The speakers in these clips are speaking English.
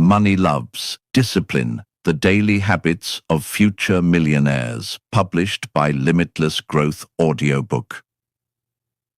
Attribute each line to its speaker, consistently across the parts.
Speaker 1: Money Loves Discipline, The Daily Habits of Future Millionaires, published by Limitless Growth Audiobook.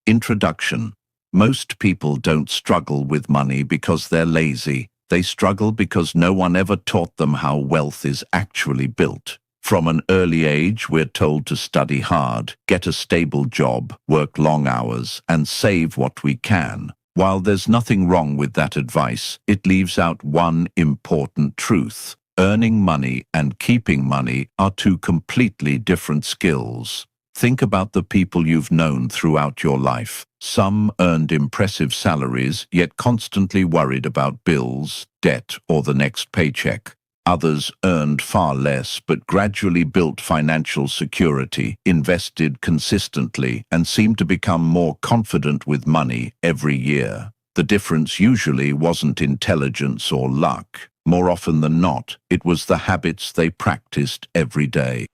Speaker 1: Introduction. Most people don't struggle with money because they're lazy. They struggle because no one ever taught them how wealth is actually built. From an early age, we're told to study hard, get a stable job, work long hours, and save what we can. While there's nothing wrong with that advice, it leaves out one important truth. Earning money and keeping money are two completely different skills. Think about the people you've known throughout your life. Some earned impressive salaries, yet constantly worried about bills, debt, or the next paycheck. Others earned far less but gradually built financial security, invested consistently, and seemed to become more confident with money every year. The difference usually wasn't intelligence or luck. More often than not, it was the habits they practiced every day.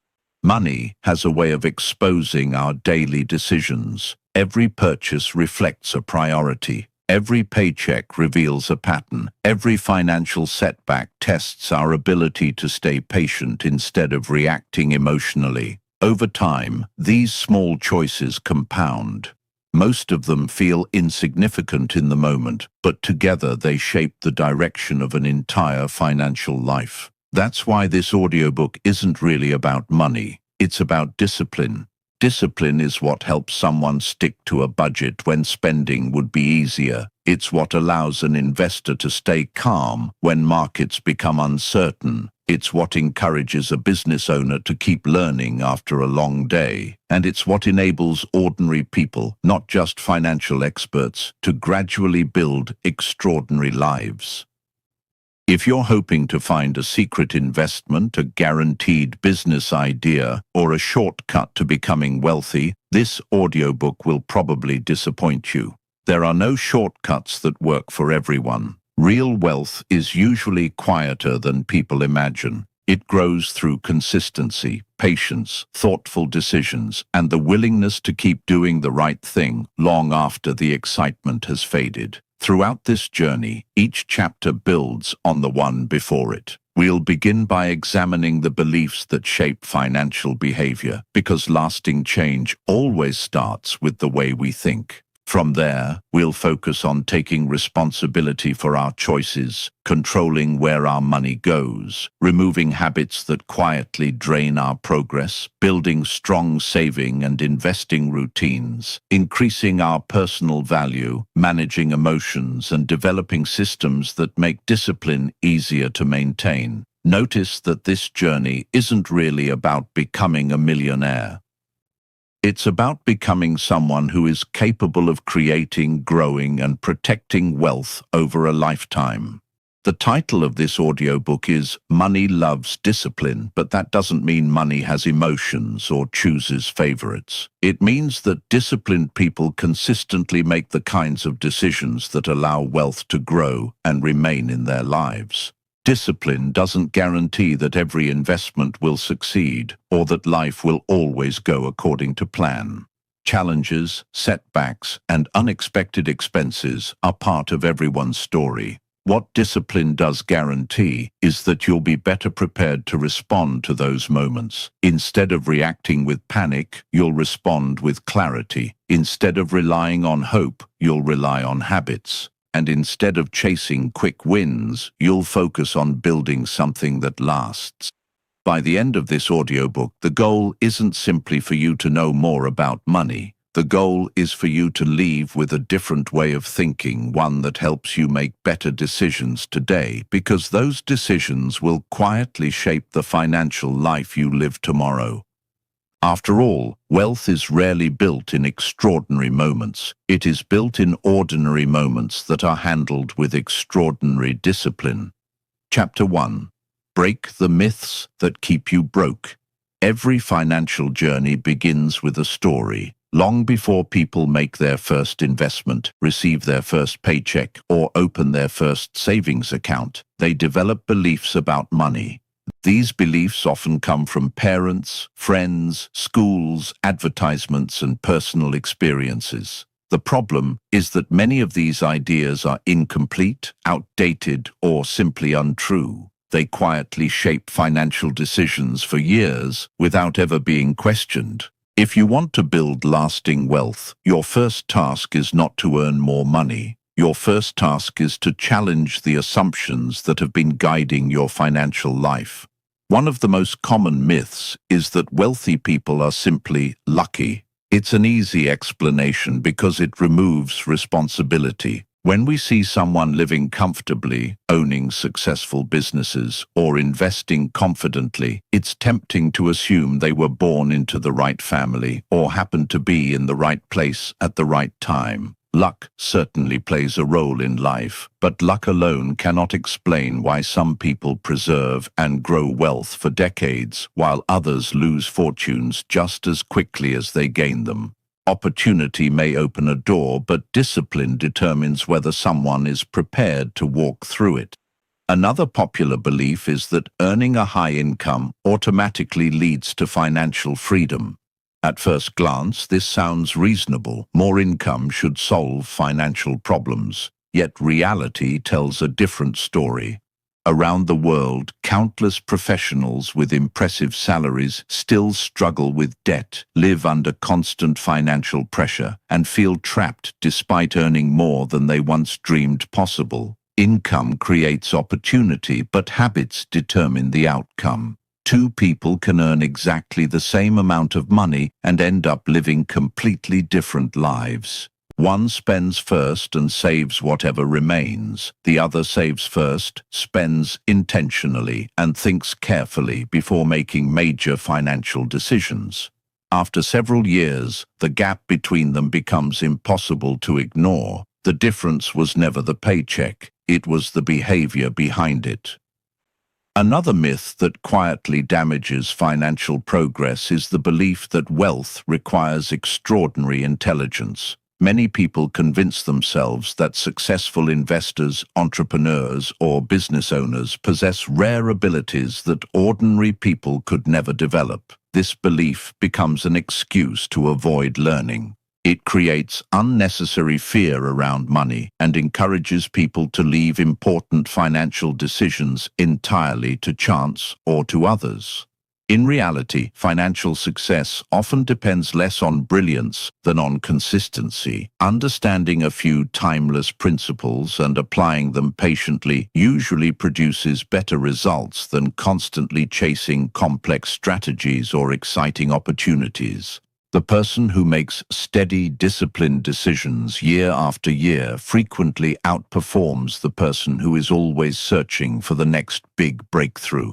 Speaker 1: Money has a way of exposing our daily decisions. Every purchase reflects a priority. Every paycheck reveals a pattern. Every financial setback tests our ability to stay patient instead of reacting emotionally. Over time, these small choices compound. Most of them feel insignificant in the moment, but together they shape the direction of an entire financial life. That's why this audiobook isn't really about money. It's about discipline. Discipline is what helps someone stick to a budget when spending would be easier. It's what allows an investor to stay calm when markets become uncertain. It's what encourages a business owner to keep learning after a long day. And it's what enables ordinary people, not just financial experts, to gradually build extraordinary lives. If you're hoping to find a secret investment, a guaranteed business idea, or a shortcut to becoming wealthy, this audiobook will probably disappoint you. There are no shortcuts that work for everyone. Real wealth is usually quieter than people imagine. It grows through consistency, patience, thoughtful decisions, and the willingness to keep doing the right thing long after the excitement has faded. Throughout this journey, each chapter builds on the one before it. We'll begin by examining the beliefs that shape financial behavior, because lasting change always starts with the way we think. From there, we'll focus on taking responsibility for our choices, controlling where our money goes, removing habits that quietly drain our progress, building strong saving and investing routines, increasing our personal value, managing emotions, and developing systems that make discipline easier to maintain. Notice that this journey isn't really about becoming a millionaire. It's about becoming someone who is capable of creating, growing, and protecting wealth over a lifetime. The title of this audiobook is Money Loves Discipline, but that doesn't mean money has emotions or chooses favorites. It means that disciplined people consistently make the kinds of decisions that allow wealth to grow and remain in their lives. Discipline doesn't guarantee that every investment will succeed or that life will always go according to plan. Challenges, setbacks, and unexpected expenses are part of everyone's story. What discipline does guarantee is that you'll be better prepared to respond to those moments. Instead of reacting with panic, you'll respond with clarity. Instead of relying on hope, you'll rely on habits. And instead of chasing quick wins, you'll focus on building something that lasts. By the end of this audiobook, the goal isn't simply for you to know more about money. The goal is for you to leave with a different way of thinking, one that helps you make better decisions today, because those decisions will quietly shape the financial life you live tomorrow. After all, wealth is rarely built in extraordinary moments. It is built in ordinary moments that are handled with extraordinary discipline. Chapter 1. Break the myths that keep you broke. Every financial journey begins with a story. Long before people make their first investment, receive their first paycheck, or open their first savings account, they develop beliefs about money. These beliefs often come from parents, friends, schools, advertisements, and personal experiences. The problem is that many of these ideas are incomplete, outdated, or simply untrue. They quietly shape financial decisions for years without ever being questioned. If you want to build lasting wealth, your first task is not to earn more money. Your first task is to challenge the assumptions that have been guiding your financial life. One of the most common myths is that wealthy people are simply lucky. It's an easy explanation because it removes responsibility. When we see someone living comfortably, owning successful businesses, or investing confidently, it's tempting to assume they were born into the right family or happened to be in the right place at the right time. Luck certainly plays a role in life, but luck alone cannot explain why some people preserve and grow wealth for decades, while others lose fortunes just as quickly as they gain them. Opportunity may open a door, but discipline determines whether someone is prepared to walk through it. Another popular belief is that earning a high income automatically leads to financial freedom. At first glance, this sounds reasonable. More income should solve financial problems. Yet reality tells a different story. Around the world, countless professionals with impressive salaries still struggle with debt, live under constant financial pressure, and feel trapped despite earning more than they once dreamed possible. Income creates opportunity, but habits determine the outcome. Two people can earn exactly the same amount of money and end up living completely different lives. One spends first and saves whatever remains. The other saves first, spends intentionally, and thinks carefully before making major financial decisions. After several years, the gap between them becomes impossible to ignore. The difference was never the paycheck, it was the behavior behind it. Another myth that quietly damages financial progress is the belief that wealth requires extraordinary intelligence. Many people convince themselves that successful investors, entrepreneurs, or business owners possess rare abilities that ordinary people could never develop. This belief becomes an excuse to avoid learning. It creates unnecessary fear around money and encourages people to leave important financial decisions entirely to chance or to others. In reality, financial success often depends less on brilliance than on consistency. Understanding a few timeless principles and applying them patiently usually produces better results than constantly chasing complex strategies or exciting opportunities. The person who makes steady, disciplined decisions year after year frequently outperforms the person who is always searching for the next big breakthrough.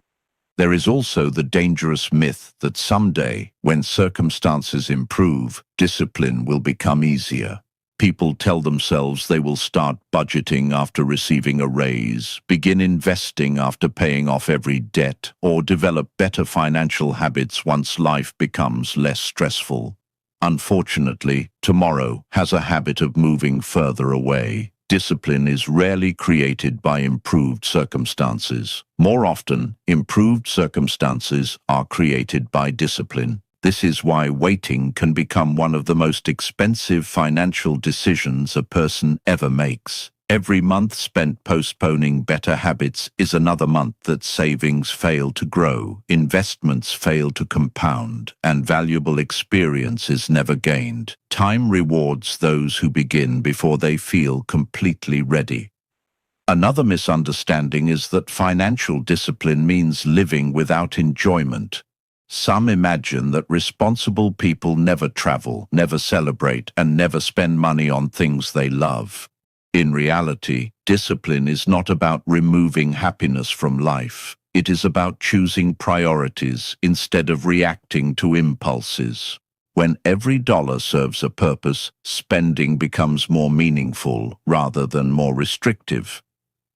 Speaker 1: There is also the dangerous myth that someday, when circumstances improve, discipline will become easier. People tell themselves they will start budgeting after receiving a raise, begin investing after paying off every debt, or develop better financial habits once life becomes less stressful. Unfortunately, tomorrow has a habit of moving further away. Discipline is rarely created by improved circumstances. More often, improved circumstances are created by discipline. This is why waiting can become one of the most expensive financial decisions a person ever makes. Every month spent postponing better habits is another month that savings fail to grow, investments fail to compound, and valuable experience is never gained. Time rewards those who begin before they feel completely ready. Another misunderstanding is that financial discipline means living without enjoyment. Some imagine that responsible people never travel, never celebrate, and never spend money on things they love. In reality, discipline is not about removing happiness from life. It is about choosing priorities instead of reacting to impulses. When every dollar serves a purpose, spending becomes more meaningful rather than more restrictive.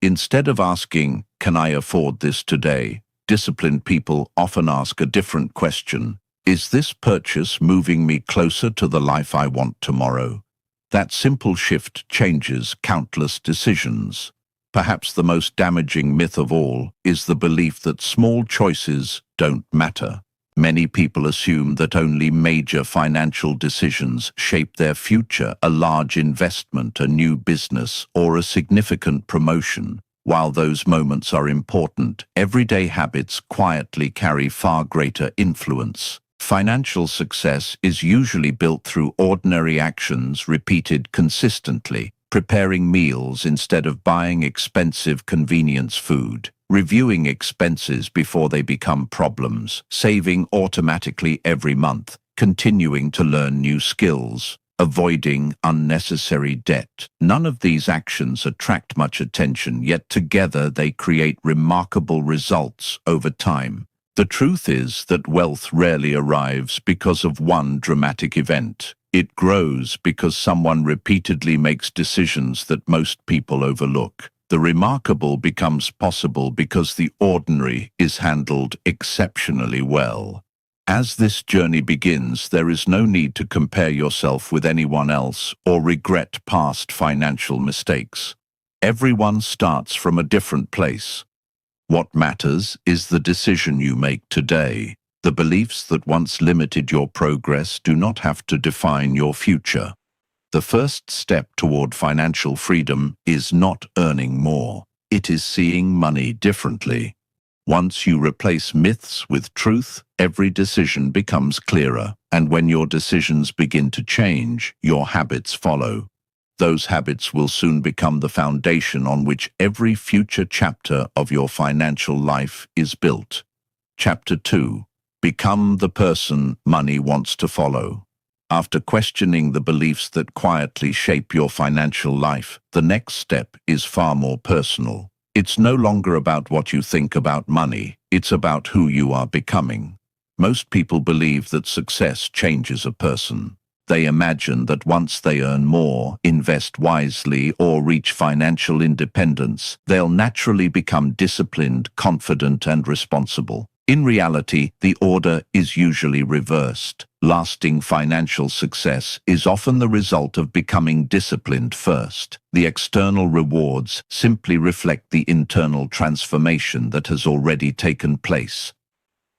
Speaker 1: Instead of asking, "Can I afford this today?" disciplined people often ask a different question. Is this purchase moving me closer to the life I want tomorrow? That simple shift changes countless decisions. Perhaps the most damaging myth of all is the belief that small choices don't matter. Many people assume that only major financial decisions shape their future, a large investment, a new business, or a significant promotion. While those moments are important, everyday habits quietly carry far greater influence. Financial success is usually built through ordinary actions repeated consistently. Preparing meals instead of buying expensive convenience food, reviewing expenses before they become problems, saving automatically every month, continuing to learn new skills, avoiding unnecessary debt. None of these actions attract much attention, yet together they create remarkable results over time. The truth is that wealth rarely arrives because of one dramatic event. It grows because someone repeatedly makes decisions that most people overlook. The remarkable becomes possible because the ordinary is handled exceptionally well. As this journey begins, there is no need to compare yourself with anyone else or regret past financial mistakes. Everyone starts from a different place. What matters is the decision you make today. The beliefs that once limited your progress do not have to define your future. The first step toward financial freedom is not earning more. It is seeing money differently. Once you replace myths with truth, every decision becomes clearer. And when your decisions begin to change, your habits follow. Those habits will soon become the foundation on which every future chapter of your financial life is built. Chapter 2. Become the person money wants to follow. After questioning the beliefs that quietly shape your financial life, the next step is far more personal. It's no longer about what you think about money, it's about who you are becoming. Most people believe that success changes a person. They imagine that once they earn more, invest wisely, or reach financial independence, they'll naturally become disciplined, confident, and responsible. In reality, the order is usually reversed. Lasting financial success is often the result of becoming disciplined first. The external rewards simply reflect the internal transformation that has already taken place.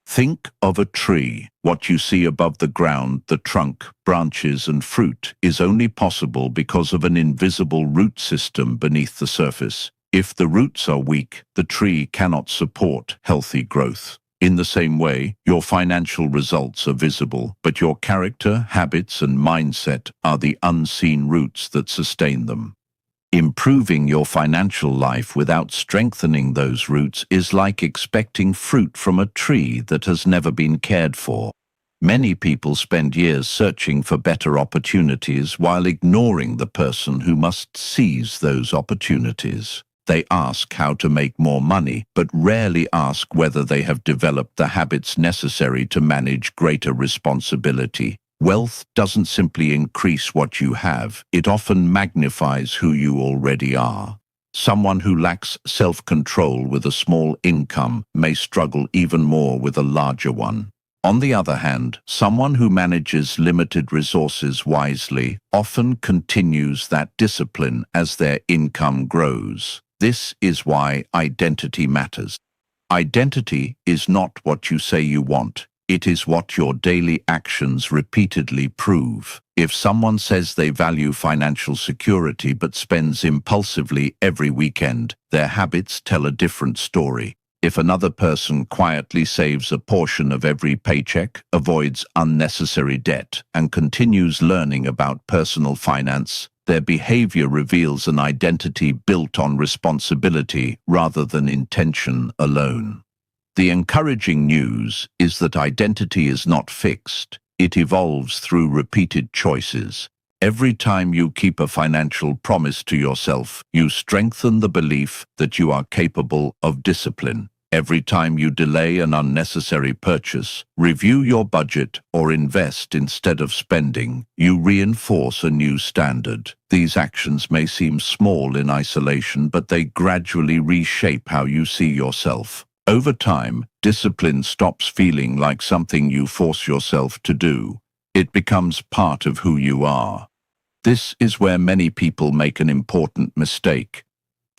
Speaker 1: Think of a tree. What you see above the ground, the trunk, branches, and fruit, is only possible because of an invisible root system beneath the surface. If the roots are weak, the tree cannot support healthy growth. In the same way, your financial results are visible, but your character, habits, and mindset are the unseen roots that sustain them. Improving your financial life without strengthening those roots is like expecting fruit from a tree that has never been cared for. Many people spend years searching for better opportunities while ignoring the person who must seize those opportunities. They ask how to make more money, but rarely ask whether they have developed the habits necessary to manage greater responsibility. Wealth doesn't simply increase what you have, it often magnifies who you already are. Someone who lacks self-control with a small income may struggle even more with a larger one. On the other hand, someone who manages limited resources wisely often continues that discipline as their income grows. This is why identity matters. Identity is not what you say you want. It is what your daily actions repeatedly prove. If someone says they value financial security but spends impulsively every weekend, their habits tell a different story. If another person quietly saves a portion of every paycheck, avoids unnecessary debt, and continues learning about personal finance, their behavior reveals an identity built on responsibility rather than intention alone. The encouraging news is that identity is not fixed. It evolves through repeated choices. Every time you keep a financial promise to yourself, you strengthen the belief that you are capable of discipline. Every time you delay an unnecessary purchase, review your budget, or invest instead of spending, you reinforce a new standard. These actions may seem small in isolation, but they gradually reshape how you see yourself. Over time, discipline stops feeling like something you force yourself to do. It becomes part of who you are. This is where many people make an important mistake.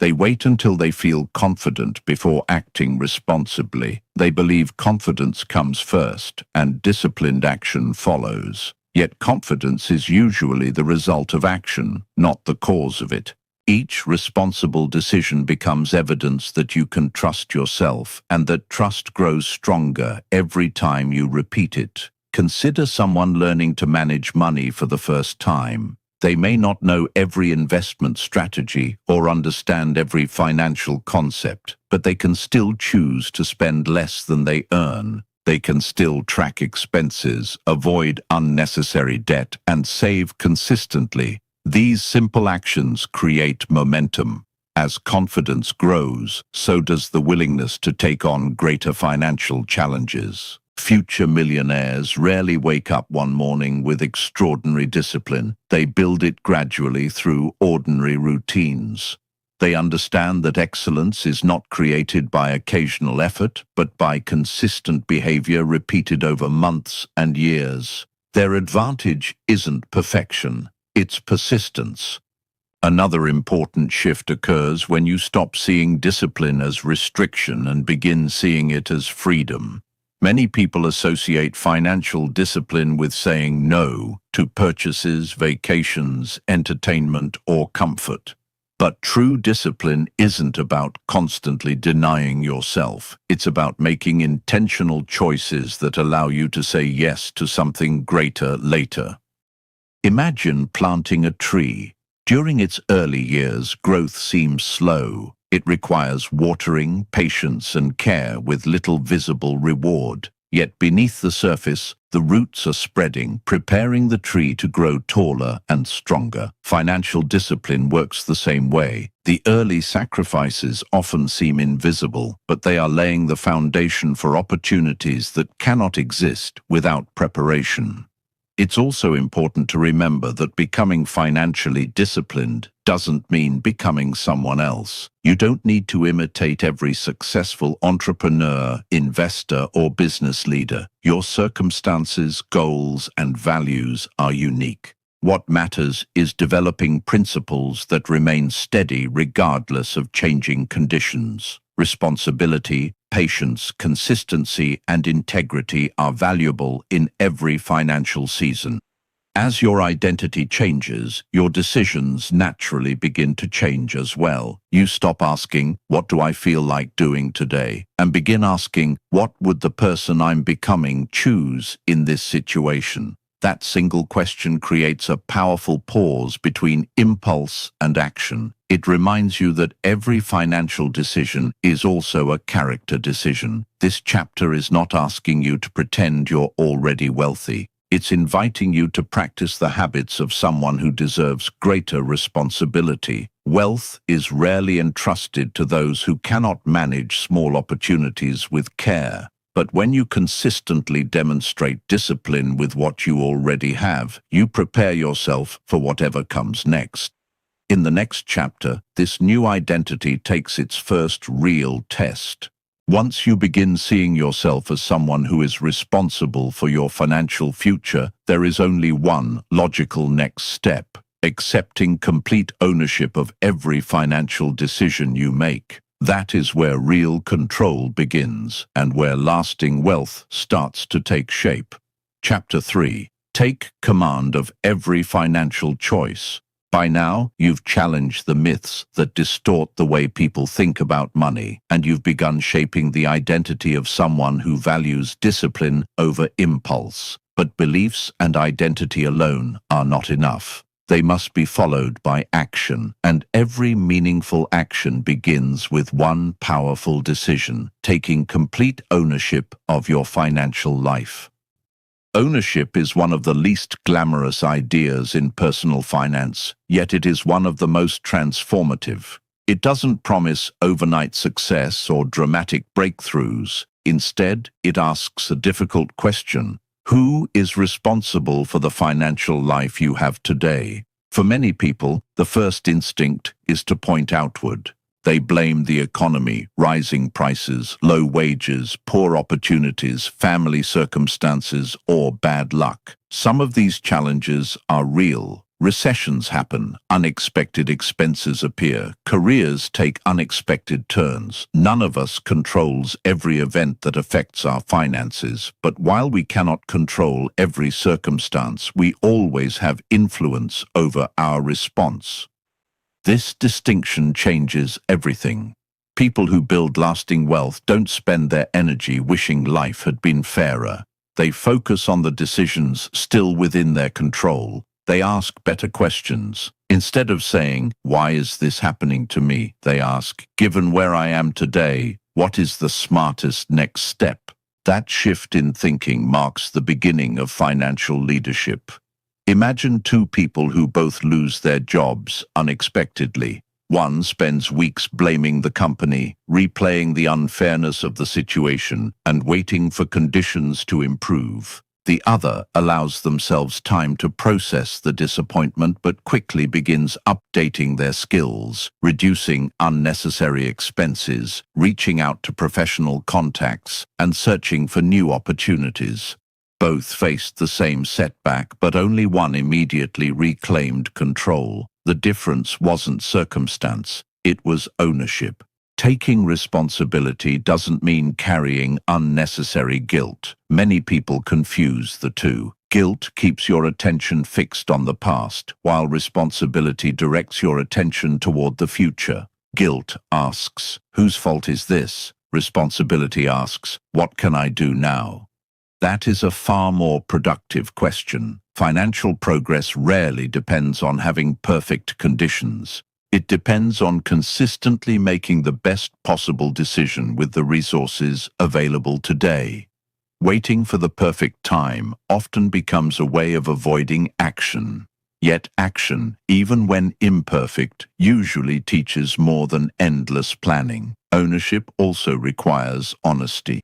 Speaker 1: They wait until they feel confident before acting responsibly. They believe confidence comes first and disciplined action follows. Yet confidence is usually the result of action, not the cause of it. Each responsible decision becomes evidence that you can trust yourself and that trust grows stronger every time you repeat it. Consider someone learning to manage money for the first time. They may not know every investment strategy or understand every financial concept, but they can still choose to spend less than they earn. They can still track expenses, avoid unnecessary debt, and save consistently. These simple actions create momentum. As confidence grows, so does the willingness to take on greater financial challenges. Future millionaires rarely wake up one morning with extraordinary discipline. They build it gradually through ordinary routines. They understand that excellence is not created by occasional effort, but by consistent behavior repeated over months and years. Their advantage isn't perfection, it's persistence. Another important shift occurs when you stop seeing discipline as restriction and begin seeing it as freedom. Many people associate financial discipline with saying no to purchases, vacations, entertainment, or comfort. But true discipline isn't about constantly denying yourself. It's about making intentional choices that allow you to say yes to something greater later. Imagine planting a tree. During its early years, growth seems slow. It requires watering, patience, and care with little visible reward. Yet beneath the surface, the roots are spreading, preparing the tree to grow taller and stronger. Financial discipline works the same way. The early sacrifices often seem invisible, but they are laying the foundation for opportunities that cannot exist without preparation. It's also important to remember that becoming financially disciplined doesn't mean becoming someone else. You don't need to imitate every successful entrepreneur, investor, or business leader. Your circumstances, goals, and values are unique. What matters is developing principles that remain steady regardless of changing conditions. Responsibility, patience, consistency, and integrity are valuable in every financial season. As your identity changes, your decisions naturally begin to change as well. You stop asking, "What do I feel like doing today?" and begin asking, "What would the person I'm becoming choose in this situation?" That single question creates a powerful pause between impulse and action. It reminds you that every financial decision is also a character decision. This chapter is not asking you to pretend you're already wealthy. It's inviting you to practice the habits of someone who deserves greater responsibility. Wealth is rarely entrusted to those who cannot manage small opportunities with care. But when you consistently demonstrate discipline with what you already have, you prepare yourself for whatever comes next. In the next chapter, this new identity takes its first real test. Once you begin seeing yourself as someone who is responsible for your financial future, there is only one logical next step: accepting complete ownership of every financial decision you make. That is where real control begins and where lasting wealth starts to take shape. Chapter 3. Take command of every financial choice. By now, you've challenged the myths that distort the way people think about money, and you've begun shaping the identity of someone who values discipline over impulse. But beliefs and identity alone are not enough. They must be followed by action, and every meaningful action begins with one powerful decision: taking complete ownership of your financial life. Ownership is one of the least glamorous ideas in personal finance, yet it is one of the most transformative. It doesn't promise overnight success or dramatic breakthroughs. Instead, it asks a difficult question: who is responsible for the financial life you have today? For many people, the first instinct is to point outward. They blame the economy, rising prices, low wages, poor opportunities, family circumstances, or bad luck. Some of these challenges are real, Recessions happen, unexpected expenses appear, careers take unexpected turns. None of us controls every event that affects our finances, but while we cannot control every circumstance, we always have influence over our response. This distinction changes everything. People who build lasting wealth don't spend their energy wishing life had been fairer. They focus on the decisions still within their control. They ask better questions. Instead of saying, "Why is this happening to me?" they ask, "Given where I am today, what is the smartest next step?" That shift in thinking marks the beginning of financial leadership. Imagine two people who both lose their jobs unexpectedly. One spends weeks blaming the company, replaying the unfairness of the situation, and waiting for conditions to improve. The other allows themselves time to process the disappointment but quickly begins updating their skills, reducing unnecessary expenses, reaching out to professional contacts, and searching for new opportunities. Both faced the same setback, but only one immediately reclaimed control. The difference wasn't circumstance, it was ownership. Taking responsibility doesn't mean carrying unnecessary guilt. Many people confuse the two. Guilt keeps your attention fixed on the past, while responsibility directs your attention toward the future. Guilt asks, "Whose fault is this?" Responsibility asks, "What can I do now?" That is a far more productive question. Financial progress rarely depends on having perfect conditions. It depends on consistently making the best possible decision with the resources available today. Waiting for the perfect time often becomes a way of avoiding action. Yet action, even when imperfect, usually teaches more than endless planning. Ownership also requires honesty.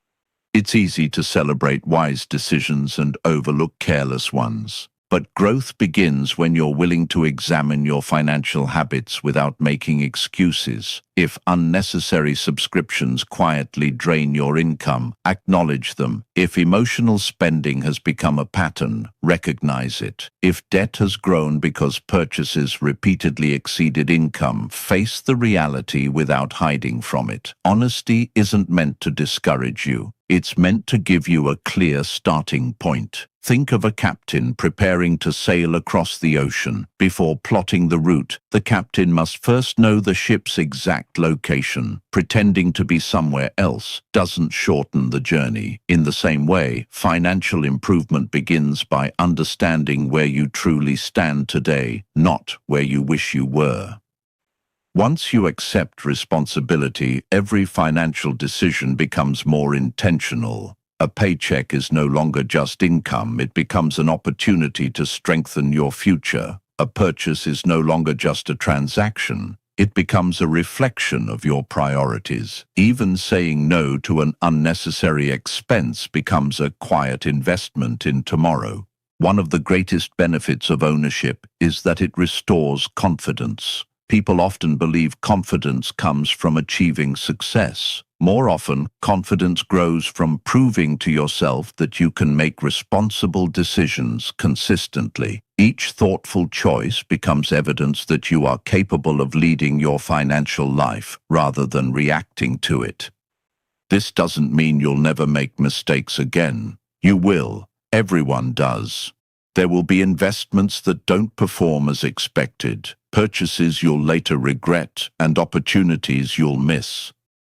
Speaker 1: It's easy to celebrate wise decisions and overlook careless ones. But growth begins when you're willing to examine your financial habits without making excuses. If unnecessary subscriptions quietly drain your income, acknowledge them. If emotional spending has become a pattern, recognize it. If debt has grown because purchases repeatedly exceeded income, face the reality without hiding from it. Honesty isn't meant to discourage you. It's meant to give you a clear starting point. Think of a captain preparing to sail across the ocean. Before plotting the route, the captain must first know the ship's exact location. Pretending to be somewhere else doesn't shorten the journey. In the same way, financial improvement begins by understanding where you truly stand today, not where you wish you were. Once you accept responsibility, every financial decision becomes more intentional. A paycheck is no longer just income, it becomes an opportunity to strengthen your future. A purchase is no longer just a transaction, it becomes a reflection of your priorities. Even saying no to an unnecessary expense becomes a quiet investment in tomorrow. One of the greatest benefits of ownership is that it restores confidence. People often believe confidence comes from achieving success. More often, confidence grows from proving to yourself that you can make responsible decisions consistently. Each thoughtful choice becomes evidence that you are capable of leading your financial life rather than reacting to it. This doesn't mean you'll never make mistakes again. You will. Everyone does. There will be investments that don't perform as expected, purchases you'll later regret, and opportunities you'll miss.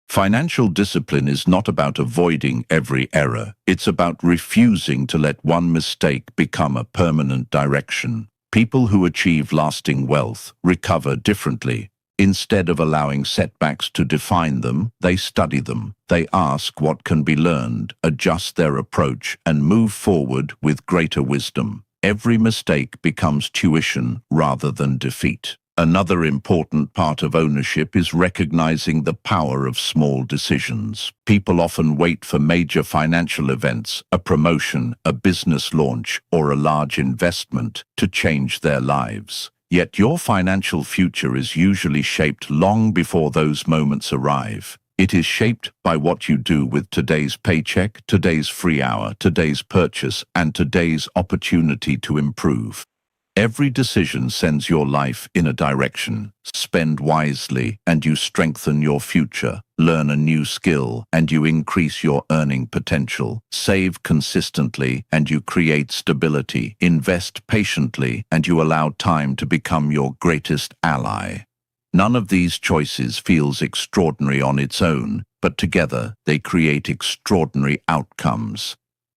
Speaker 1: Financial discipline is not about avoiding every error. It's about refusing to let one mistake become a permanent direction. People who achieve lasting wealth recover differently. Instead of allowing setbacks to define them, they study them. They ask what can be learned, adjust their approach, and move forward with greater wisdom. Every mistake becomes tuition rather than defeat. Another important part of ownership is recognizing the power of small decisions. People often wait for major financial events, a promotion, a business launch, or a large investment to change their lives. Yet your financial future is usually shaped long before those moments arrive. It is shaped by what you do with today's paycheck, today's free hour, today's purchase, and today's opportunity to improve. Every decision sends your life in a direction. Spend wisely and you strengthen your future. Learn a new skill and you increase your earning potential. Save consistently and you create stability. Invest patiently and you allow time to become your greatest ally. None of these choices feels extraordinary on its own, but together they create extraordinary outcomes.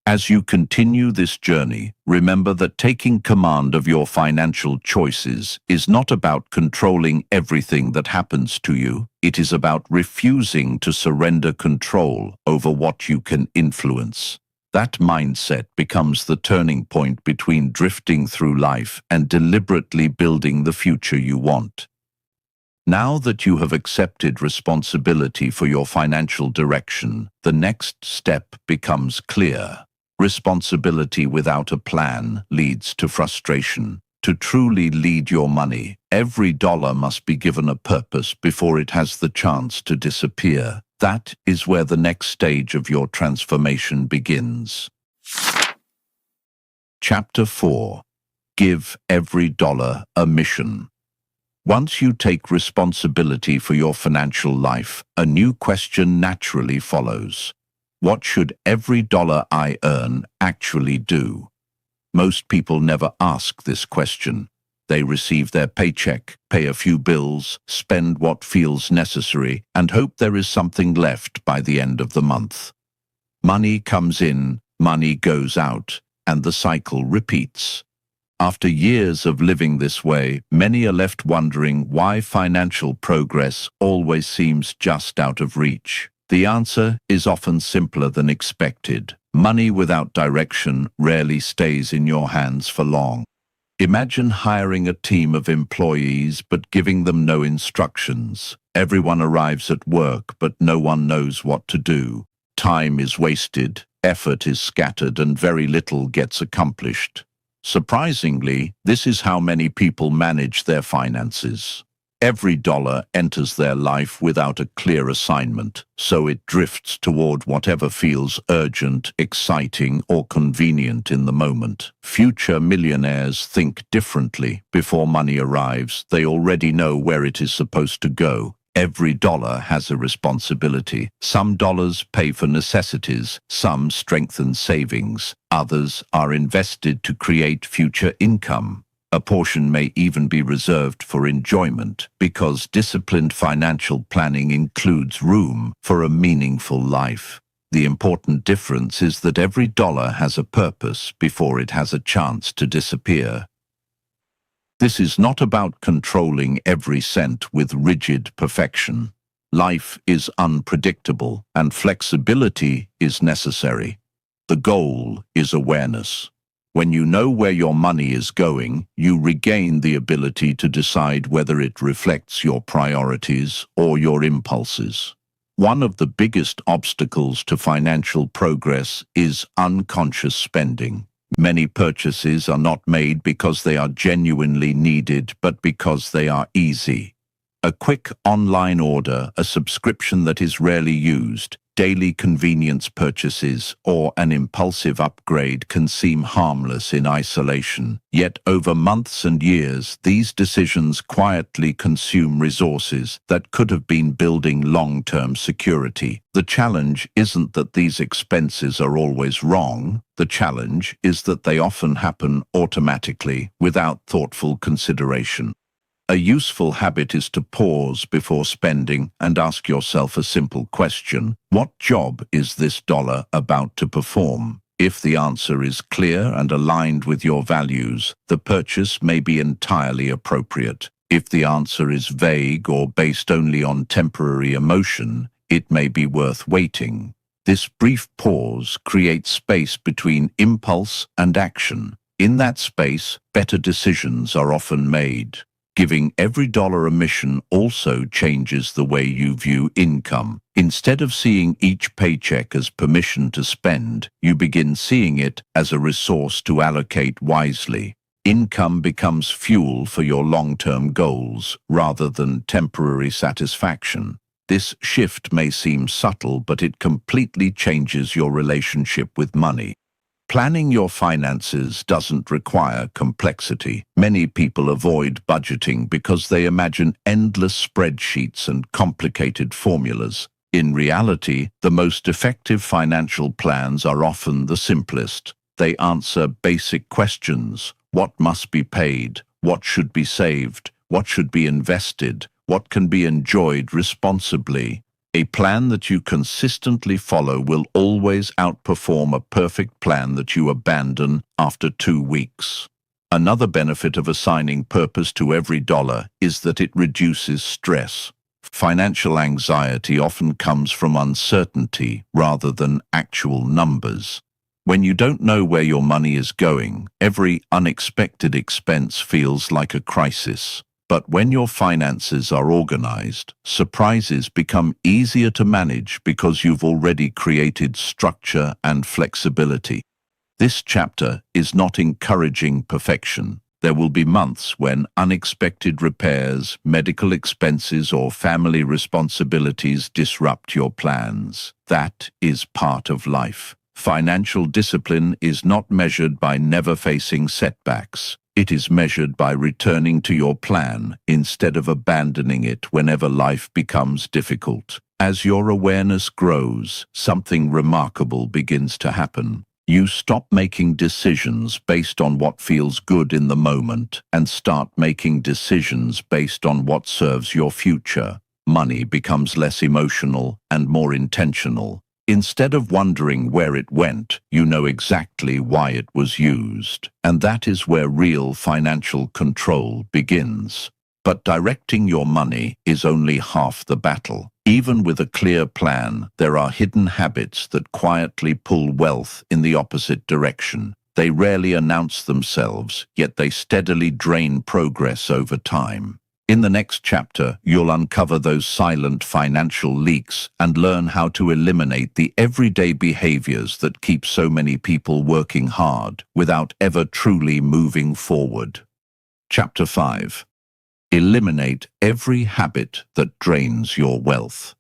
Speaker 1: As you continue this journey, remember that taking command of your financial choices is not about controlling everything that happens to you. It is about refusing to surrender control over what you can influence. That mindset becomes the turning point between drifting through life and deliberately building the future you want. Now that you have accepted responsibility for your financial direction, the next step becomes clear. Responsibility without a plan leads to frustration. To truly lead your money, every dollar must be given a purpose before it has the chance to disappear. That is where the next stage of your transformation begins. Chapter 4. Give every dollar a mission. Once you take responsibility for your financial life, a new question naturally follows. What should every dollar I earn actually do? Most people never ask this question. They receive their paycheck, pay a few bills, spend what feels necessary, and hope there is something left by the end of the month. Money comes in, money goes out, and the cycle repeats. After years of living this way, many are left wondering why financial progress always seems just out of reach. The answer is often simpler than expected. Money without direction rarely stays in your hands for long. Imagine hiring a team of employees but giving them no instructions. Everyone arrives at work but no one knows what to do. Time is wasted, effort is scattered, and very little gets accomplished. Surprisingly, this is how many people manage their finances. Every dollar enters their life without a clear assignment, so it drifts toward whatever feels urgent, exciting, or convenient in the moment. Future millionaires think differently. Before money arrives, they already know where it is supposed to go. Every dollar has a responsibility. Some dollars pay for necessities, some strengthen savings, others are invested to create future income. A portion may even be reserved for enjoyment, because disciplined financial planning includes room for a meaningful life. The important difference is that every dollar has a purpose before it has a chance to disappear. This is not about controlling every cent with rigid perfection. Life is unpredictable, and flexibility is necessary. The goal is awareness. When you know where your money is going, you regain the ability to decide whether it reflects your priorities or your impulses. One of the biggest obstacles to financial progress is unconscious spending. Many purchases are not made because they are genuinely needed, but because they are easy. A quick online order, a subscription that is rarely used, daily convenience purchases, or an impulsive upgrade can seem harmless in isolation. Yet over months and years, these decisions quietly consume resources that could have been building long-term security. The challenge isn't that these expenses are always wrong. The challenge is that they often happen automatically, without thoughtful consideration. A useful habit is to pause before spending and ask yourself a simple question: what job is this dollar about to perform? If the answer is clear and aligned with your values, the purchase may be entirely appropriate. If the answer is vague or based only on temporary emotion, it may be worth waiting. This brief pause creates space between impulse and action. In that space, better decisions are often made. Giving every dollar a mission also changes the way you view income. Instead of seeing each paycheck as permission to spend, you begin seeing it as a resource to allocate wisely. Income becomes fuel for your long-term goals rather than temporary satisfaction. This shift may seem subtle, but it completely changes your relationship with money. Planning your finances doesn't require complexity. Many people avoid budgeting because they imagine endless spreadsheets and complicated formulas. In reality, the most effective financial plans are often the simplest. They answer basic questions: what must be paid? What should be saved? What should be invested? What can be enjoyed responsibly? A plan that you consistently follow will always outperform a perfect plan that you abandon after 2 weeks. Another benefit of assigning purpose to every dollar is that it reduces stress. Financial anxiety often comes from uncertainty rather than actual numbers. When you don't know where your money is going, every unexpected expense feels like a crisis. But when your finances are organized, surprises become easier to manage because you've already created structure and flexibility. This chapter is not encouraging perfection. There will be months when unexpected repairs, medical expenses, or family responsibilities disrupt your plans. That is part of life. Financial discipline is not measured by never facing setbacks. It is measured by returning to your plan instead of abandoning it whenever life becomes difficult. As your awareness grows, something remarkable begins to happen. You stop making decisions based on what feels good in the moment and start making decisions based on what serves your future. Money becomes less emotional and more intentional. Instead of wondering where it went, you know exactly why it was used. And that is where real financial control begins. But directing your money is only half the battle. Even with a clear plan, there are hidden habits that quietly pull wealth in the opposite direction. They rarely announce themselves, yet they steadily drain progress over time. In the next chapter, you'll uncover those silent financial leaks and learn how to eliminate the everyday behaviors that keep so many people working hard without ever truly moving forward. Chapter 5. Eliminate every habit that drains your wealth.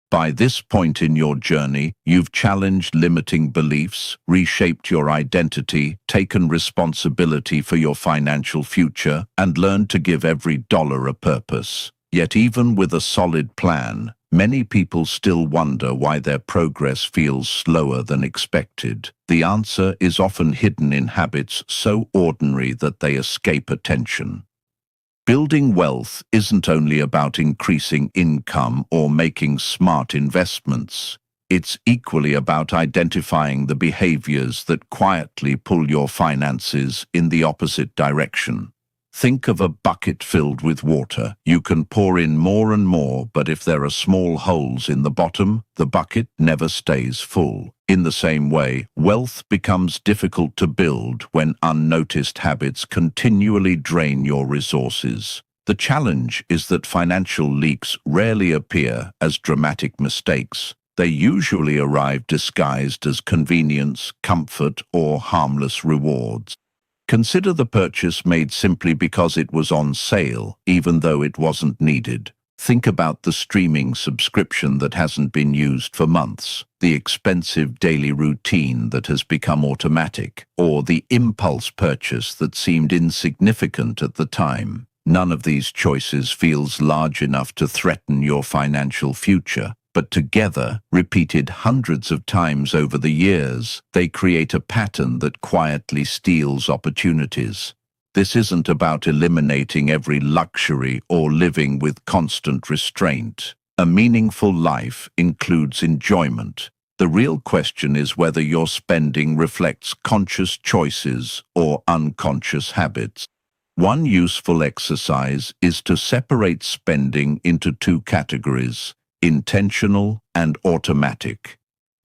Speaker 1: By this point in your journey, you've challenged limiting beliefs, reshaped your identity, taken responsibility for your financial future, and learned to give every dollar a purpose. Yet even with a solid plan, many people still wonder why their progress feels slower than expected. The answer is often hidden in habits so ordinary that they escape attention. Building wealth isn't only about increasing income or making smart investments. It's equally about identifying the behaviors that quietly pull your finances in the opposite direction. Think of a bucket filled with water. You can pour in more and more, but if there are small holes in the bottom, the bucket never stays full. In the same way, wealth becomes difficult to build when unnoticed habits continually drain your resources. The challenge is that financial leaks rarely appear as dramatic mistakes. They usually arrive disguised as convenience, comfort, or harmless rewards. Consider the purchase made simply because it was on sale, even though it wasn't needed. Think about the streaming subscription that hasn't been used for months, the expensive daily routine that has become automatic, or the impulse purchase that seemed insignificant at the time. None of these choices feels large enough to threaten your financial future. But together, repeated hundreds of times over the years, they create a pattern that quietly steals opportunities. This isn't about eliminating every luxury or living with constant restraint. A meaningful life includes enjoyment. The real question is whether your spending reflects conscious choices or unconscious habits. One useful exercise is to separate spending into 2 categories: intentional and automatic.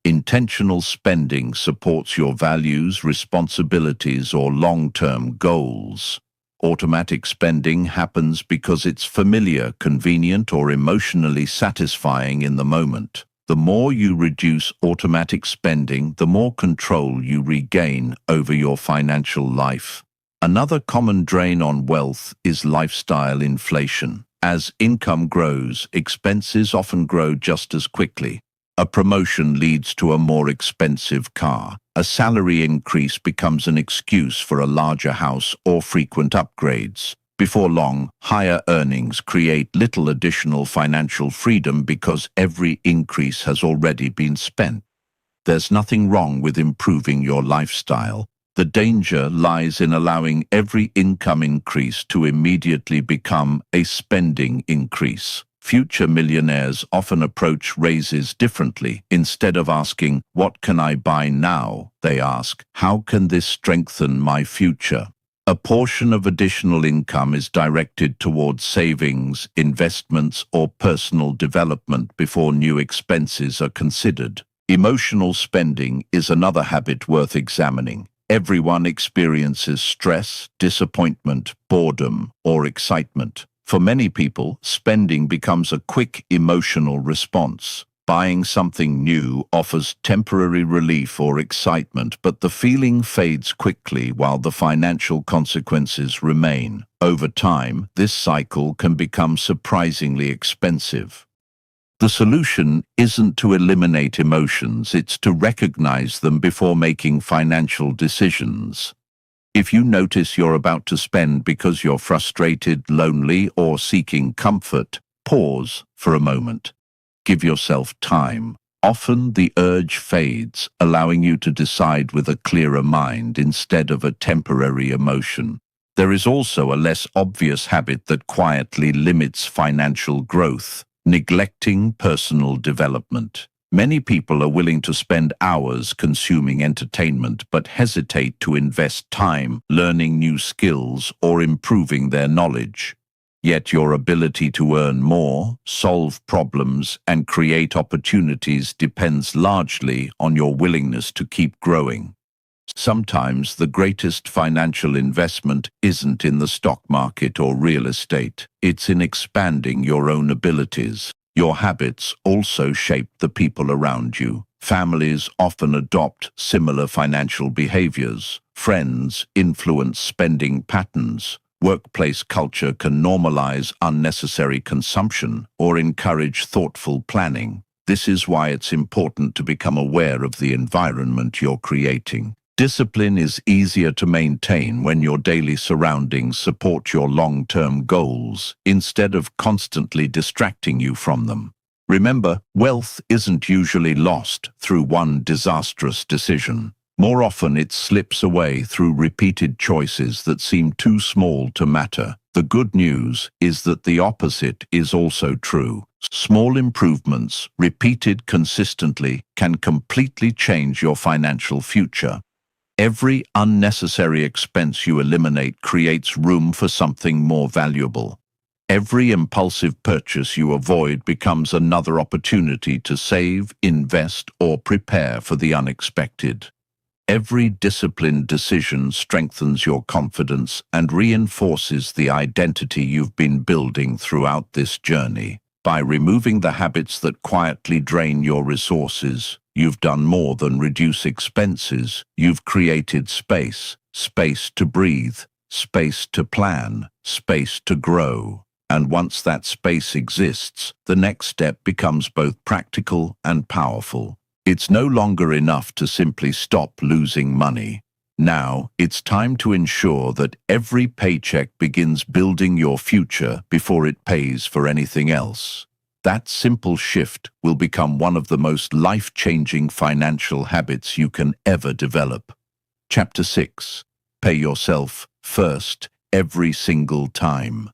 Speaker 1: Intentional spending supports your values, responsibilities, or long-term goals. Automatic spending happens because it's familiar, convenient, or emotionally satisfying in the moment. The more you reduce automatic spending, the more control you regain over your financial life. Another common drain on wealth is lifestyle inflation. As income grows, expenses often grow just as quickly. A promotion leads to a more expensive car. a salary increase becomes an excuse for a larger house or frequent upgrades. Before long, higher earnings create little additional financial freedom because every increase has already been spent. There's nothing wrong with improving your lifestyle. The danger lies in allowing every income increase to immediately become a spending increase. Future millionaires often approach raises differently. Instead of asking, "What can I buy now?" they ask, "How can this strengthen my future?" A portion of additional income is directed towards savings, investments, or personal development before new expenses are considered. Emotional spending is another habit worth examining. Everyone experiences stress, disappointment, boredom, or excitement. For many people, spending becomes a quick emotional response. Buying something new offers temporary relief or excitement, but the feeling fades quickly while the financial consequences remain. Over time, this cycle can become surprisingly expensive. The solution isn't to eliminate emotions, it's to recognize them before making financial decisions. If you notice you're about to spend because you're frustrated, lonely, or seeking comfort, pause for a moment. Give yourself time. Often the urge fades, allowing you to decide with a clearer mind instead of a temporary emotion. There is also a less obvious habit that quietly limits financial growth: neglecting personal development. Many people are willing to spend hours consuming entertainment but hesitate to invest time learning new skills or improving their knowledge. Yet your ability to earn more, solve problems, and create opportunities depends largely on your willingness to keep growing. Sometimes the greatest financial investment isn't in the stock market or real estate. It's in expanding your own abilities. Your habits also shape the people around you. Families often adopt similar financial behaviors. Friends influence spending patterns. Workplace culture can normalize unnecessary consumption or encourage thoughtful planning. This is why it's important to become aware of the environment you're creating. Discipline is easier to maintain when your daily surroundings support your long-term goals instead of constantly distracting you from them. Remember, wealth isn't usually lost through one disastrous decision. More often it slips away through repeated choices that seem too small to matter. The good news is that the opposite is also true. Small improvements, repeated consistently, can completely change your financial future. Every unnecessary expense you eliminate creates room for something more valuable. Every impulsive purchase you avoid becomes another opportunity to save, invest, or prepare for the unexpected. Every disciplined decision strengthens your confidence and reinforces the identity you've been building throughout this journey. By removing the habits that quietly drain your resources, you've done more than reduce expenses. You've created space, space to breathe, space to plan, space to grow. And once that space exists, the next step becomes both practical and powerful. It's no longer enough to simply stop losing money. Now, it's time to ensure that every paycheck begins building your future before it pays for anything else. That simple shift will become one of the most life-changing financial habits you can ever develop. Chapter 6. Pay yourself first every single time.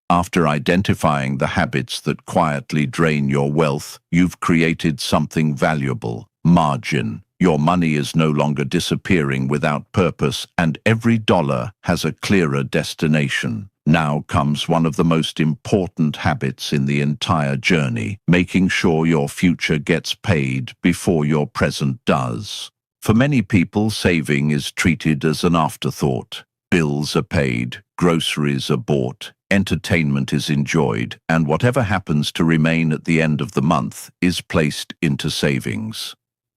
Speaker 1: After identifying the habits that quietly drain your wealth, you've created something valuable: margin. Your money is no longer disappearing without purpose, and every dollar has a clearer destination. Now comes one of the most important habits in the entire journey: making sure your future gets paid before your present does. For many people, saving is treated as an afterthought. Bills are paid, groceries are bought, entertainment is enjoyed, and whatever happens to remain at the end of the month is placed into savings.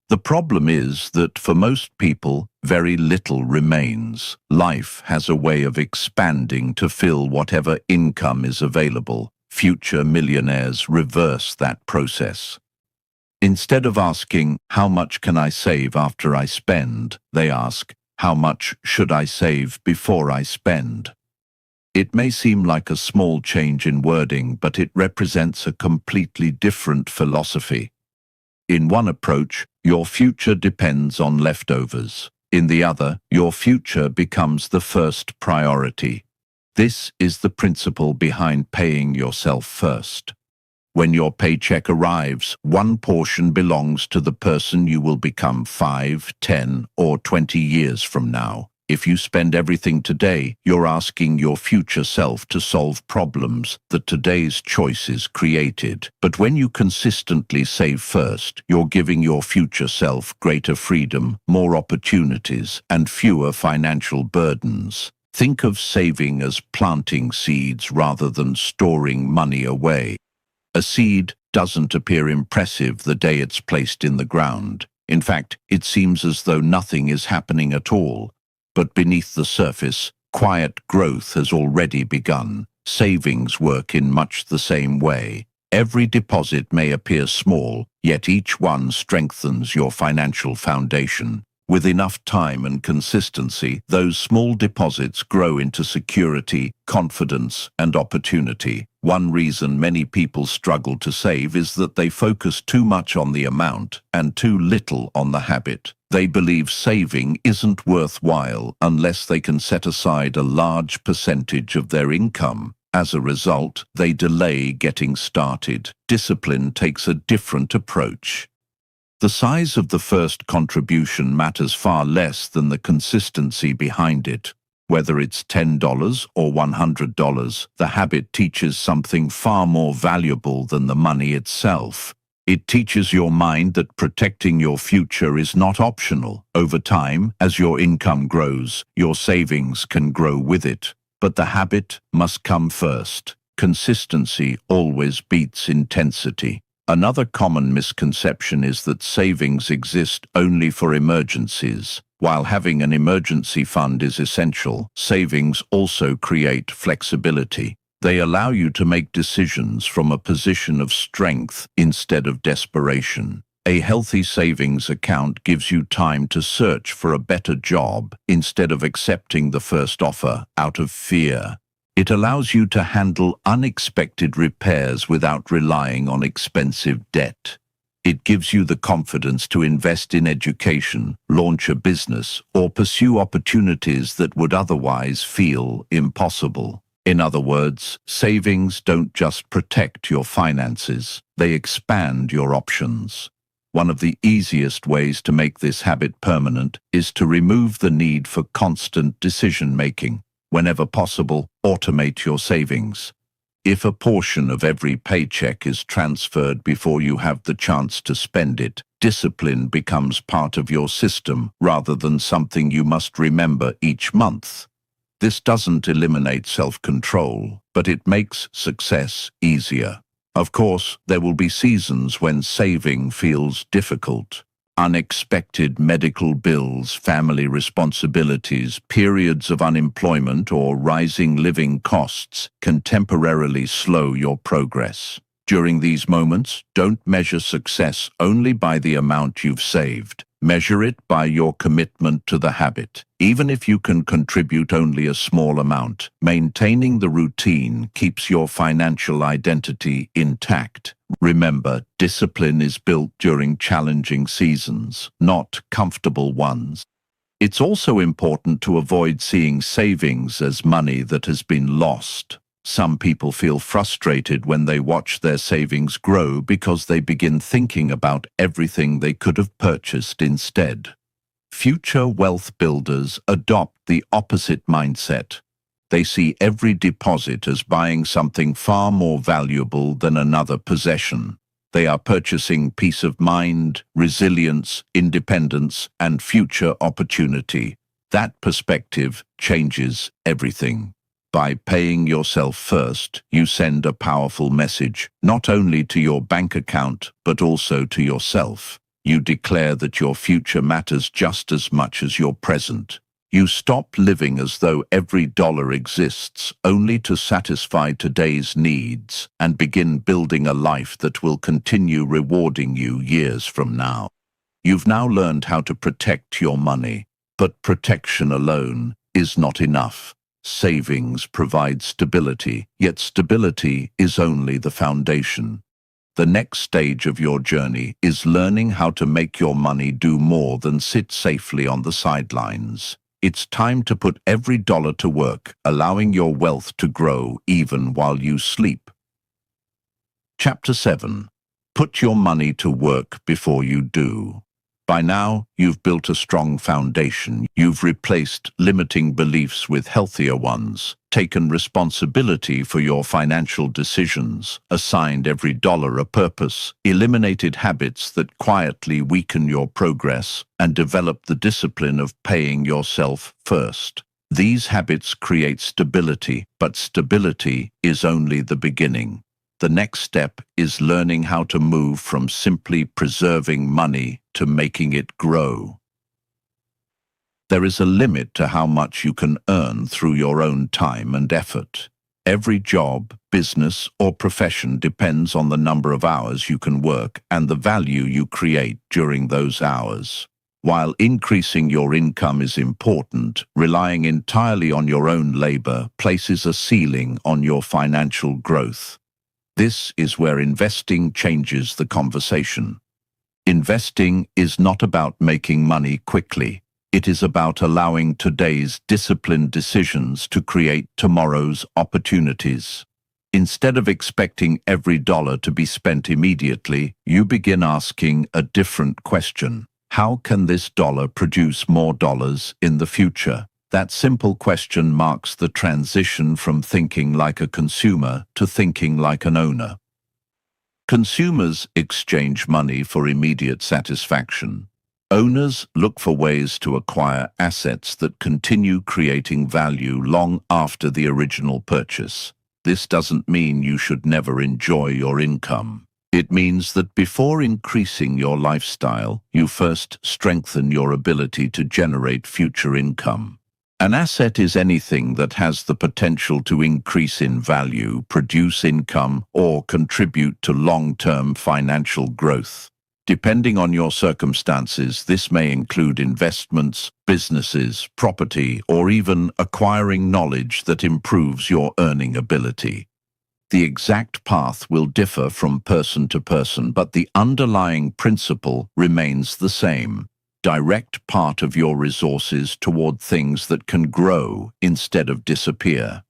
Speaker 1: The problem is that for most people, very little remains. Life has a way of expanding to fill whatever income is available. Future millionaires reverse that process. Instead of asking, "How much can I save after I spend?" they ask, "How much should I save before I spend?" It may seem like a small change in wording, but it represents a completely different philosophy. In one approach, your future depends on leftovers. In the other, your future becomes the first priority. This is the principle behind paying yourself first. When your paycheck arrives, one portion belongs to the person you will become 5, 10, or 20 years from now. If you spend everything today, you're asking your future self to solve problems that today's choices created. But when you consistently save first, you're giving your future self greater freedom, more opportunities, and fewer financial burdens. Think of saving as planting seeds rather than storing money away. A seed doesn't appear impressive the day it's placed in the ground. In fact, it seems as though nothing is happening at all. But beneath the surface, quiet growth has already begun. Savings work in much the same way. Every deposit may appear small, yet each one strengthens your financial foundation. With enough time and consistency, those small deposits grow into security, confidence, and opportunity. One reason many people struggle to save is that they focus too much on the amount and too little on the habit. They believe saving isn't worthwhile unless they can set aside a large percentage of their income. As a result, they delay getting started. Discipline takes a different approach. The size of the first contribution matters far less than the consistency behind it. Whether it's $10 or $100, the habit teaches something far more valuable than the money itself. It teaches your mind that protecting your future is not optional. Over time, as your income grows, your savings can grow with it. But the habit must come first. Consistency always beats intensity. Another common misconception is that savings exist only for emergencies. While having an emergency fund is essential, savings also create flexibility. They allow you to make decisions from a position of strength instead of desperation. A healthy savings account gives you time to search for a better job instead of accepting the first offer out of fear. It allows you to handle unexpected repairs without relying on expensive debt. It gives you the confidence to invest in education, launch a business, or pursue opportunities that would otherwise feel impossible. In other words, savings don't just protect your finances, they expand your options. One of the easiest ways to make this habit permanent is to remove the need for constant decision-making. Whenever possible, automate your savings. If a portion of every paycheck is transferred before you have the chance to spend it, discipline becomes part of your system rather than something you must remember each month. This doesn't eliminate self-control, but it makes success easier. Of course, there will be seasons when saving feels difficult. Unexpected medical bills, family responsibilities, periods of unemployment, or rising living costs can temporarily slow your progress. During these moments, don't measure success only by the amount you've saved. Measure it by your commitment to the habit. Even if you can contribute only a small amount, maintaining the routine keeps your financial identity intact. Remember, discipline is built during challenging seasons, not comfortable ones. It's also important to avoid seeing savings as money that has been lost. Some people feel frustrated when they watch their savings grow because they begin thinking about everything they could have purchased instead. Future wealth builders adopt the opposite mindset. They see every deposit as buying something far more valuable than another possession. They are purchasing peace of mind, resilience, independence, and future opportunity. That perspective changes everything. By paying yourself first, you send a powerful message, not only to your bank account, but also to yourself. You declare that your future matters just as much as your present. You stop living as though every dollar exists only to satisfy today's needs and begin building a life that will continue rewarding you years from now. You've now learned how to protect your money, but protection alone is not enough. Savings provide stability, yet stability is only the foundation. The next stage of your journey is learning how to make your money do more than sit safely on the sidelines. It's time to put every dollar to work, allowing your wealth to grow even while you sleep. Chapter 7. Put your money to work before you do. By now, you've built a strong foundation. You've replaced limiting beliefs with healthier ones, taken responsibility for your financial decisions, assigned every dollar a purpose, eliminated habits that quietly weaken your progress, and developed the discipline of paying yourself first. These habits create stability, but stability is only the beginning. The next step is learning how to move from simply preserving money to making it grow. There is a limit to how much you can earn through your own time and effort. Every job, business, or profession depends on the number of hours you can work and the value you create during those hours. While increasing your income is important, relying entirely on your own labor places a ceiling on your financial growth. This is where investing changes the conversation. Investing is not about making money quickly. It is about allowing today's disciplined decisions to create tomorrow's opportunities. Instead of expecting every dollar to be spent immediately, you begin asking a different question. How can this dollar produce more dollars in the future? That simple question marks the transition from thinking like a consumer to thinking like an owner. Consumers exchange money for immediate satisfaction. Owners look for ways to acquire assets that continue creating value long after the original purchase. This doesn't mean you should never enjoy your income. It means that before increasing your lifestyle, you first strengthen your ability to generate future income. An asset is anything that has the potential to increase in value, produce income, or contribute to long-term financial growth. Depending on your circumstances, this may include investments, businesses, property, or even acquiring knowledge that improves your earning ability. The exact path will differ from person to person, but the underlying principle remains the same. Direct part of your resources toward things that can grow instead of disappear.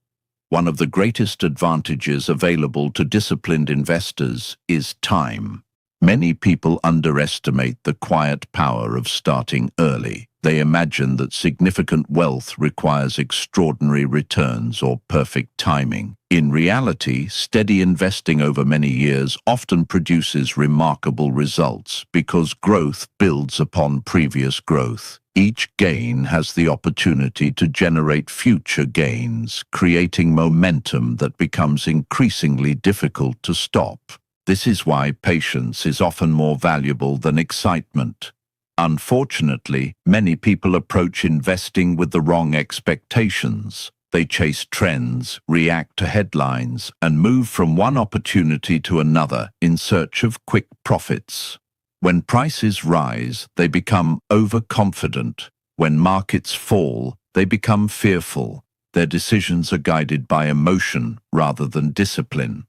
Speaker 1: One of the greatest advantages available to disciplined investors is time. Many people underestimate the quiet power of starting early. They imagine that significant wealth requires extraordinary returns or perfect timing. In reality, steady investing over many years often produces remarkable results because growth builds upon previous growth. Each gain has the opportunity to generate future gains, creating momentum that becomes increasingly difficult to stop. This is why patience is often more valuable than excitement. Unfortunately, many people approach investing with the wrong expectations. They chase trends, react to headlines, and move from one opportunity to another in search of quick profits. When prices rise, they become overconfident. When markets fall, they become fearful. Their decisions are guided by emotion rather than discipline.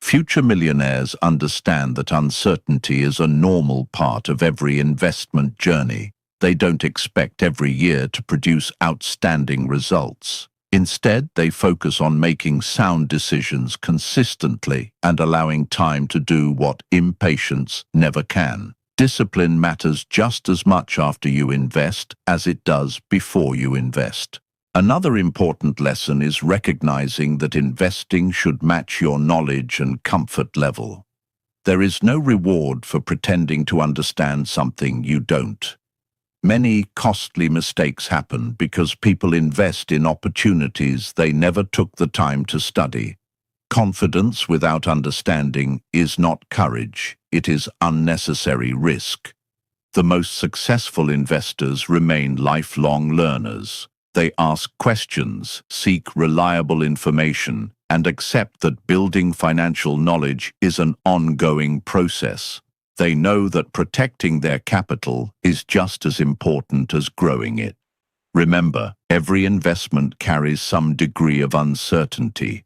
Speaker 1: Future millionaires understand that uncertainty is a normal part of every investment journey. They don't expect every year to produce outstanding results. Instead, they focus on making sound decisions consistently and allowing time to do what impatience never can. Discipline matters just as much after you invest as it does before you invest. Another important lesson is recognizing that investing should match your knowledge and comfort level. There is no reward for pretending to understand something you don't. Many costly mistakes happen because people invest in opportunities they never took the time to study. Confidence without understanding is not courage, it is unnecessary risk. The most successful investors remain lifelong learners. They ask questions, seek reliable information, and accept that building financial knowledge is an ongoing process. They know that protecting their capital is just as important as growing it. Remember, every investment carries some degree of uncertainty.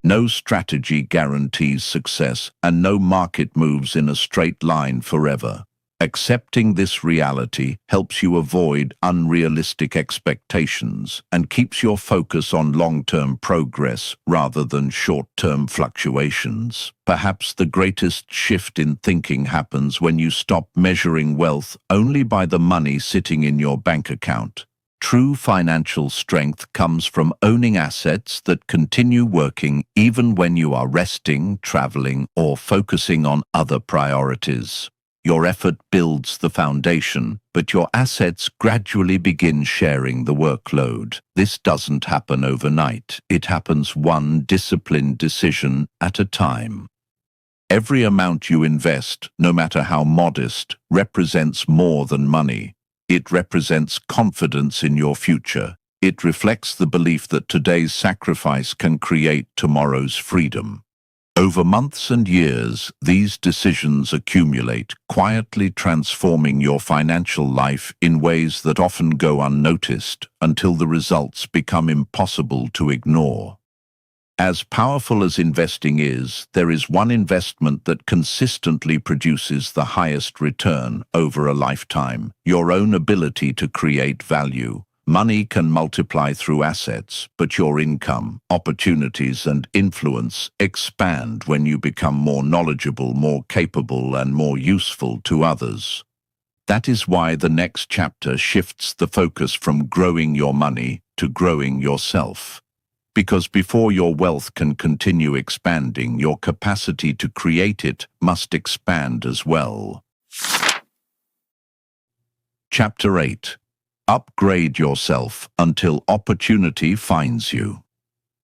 Speaker 1: No strategy guarantees success, and no market moves in a straight line forever. Accepting this reality helps you avoid unrealistic expectations and keeps your focus on long-term progress rather than short-term fluctuations. Perhaps the greatest shift in thinking happens when you stop measuring wealth only by the money sitting in your bank account. True financial strength comes from owning assets that continue working even when you are resting, traveling, or focusing on other priorities. Your effort builds the foundation, but your assets gradually begin sharing the workload. This doesn't happen overnight. It happens one disciplined decision at a time. Every amount you invest, no matter how modest, represents more than money. It represents confidence in your future. It reflects the belief that today's sacrifice can create tomorrow's freedom. Over months and years, these decisions accumulate, quietly transforming your financial life in ways that often go unnoticed until the results become impossible to ignore. As powerful as investing is, there is one investment that consistently produces the highest return over a lifetime: your own ability to create value. Money can multiply through assets, but your income, opportunities, and influence expand when you become more knowledgeable, more capable, and more useful to others. That is why the next chapter shifts the focus from growing your money to growing yourself. Because before your wealth can continue expanding, your capacity to create it must expand as well. Chapter 8. Upgrade yourself until opportunity finds you.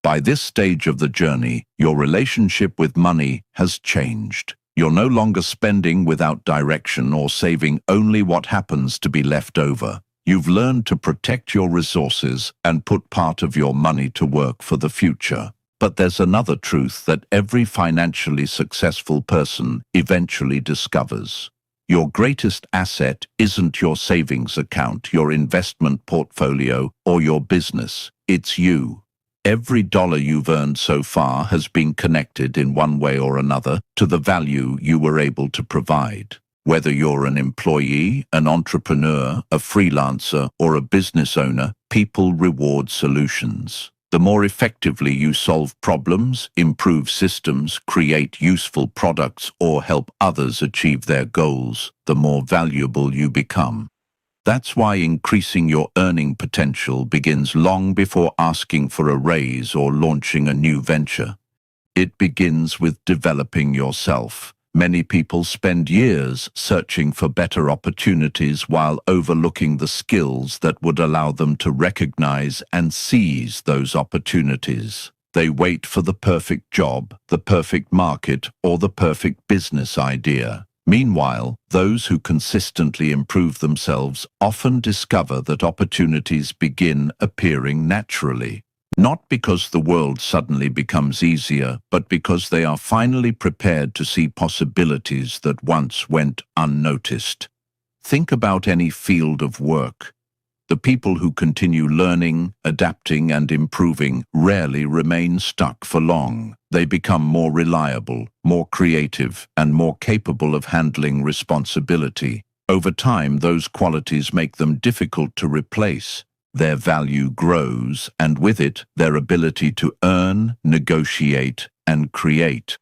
Speaker 1: By this stage of the journey, your relationship with money has changed. You're no longer spending without direction or saving only what happens to be left over. You've learned to protect your resources and put part of your money to work for the future. But there's another truth that every financially successful person eventually discovers. Your greatest asset isn't your savings account, your investment portfolio, or your business. It's you. Every dollar you've earned so far has been connected in one way or another to the value you were able to provide. Whether you're an employee, an entrepreneur, a freelancer, or a business owner, people reward solutions. The more effectively you solve problems, improve systems, create useful products, or help others achieve their goals, the more valuable you become. That's why increasing your earning potential begins long before asking for a raise or launching a new venture. It begins with developing yourself. Many people spend years searching for better opportunities while overlooking the skills that would allow them to recognize and seize those opportunities. They wait for the perfect job, the perfect market, or the perfect business idea. Meanwhile, those who consistently improve themselves often discover that opportunities begin appearing naturally. Not because the world suddenly becomes easier, but because they are finally prepared to see possibilities that once went unnoticed. Think about any field of work. The people who continue learning, adapting, and improving rarely remain stuck for long. They become more reliable, more creative, and more capable of handling responsibility. Over time, those qualities make them difficult to replace. Their value grows, and with it, their ability to earn, negotiate, and create.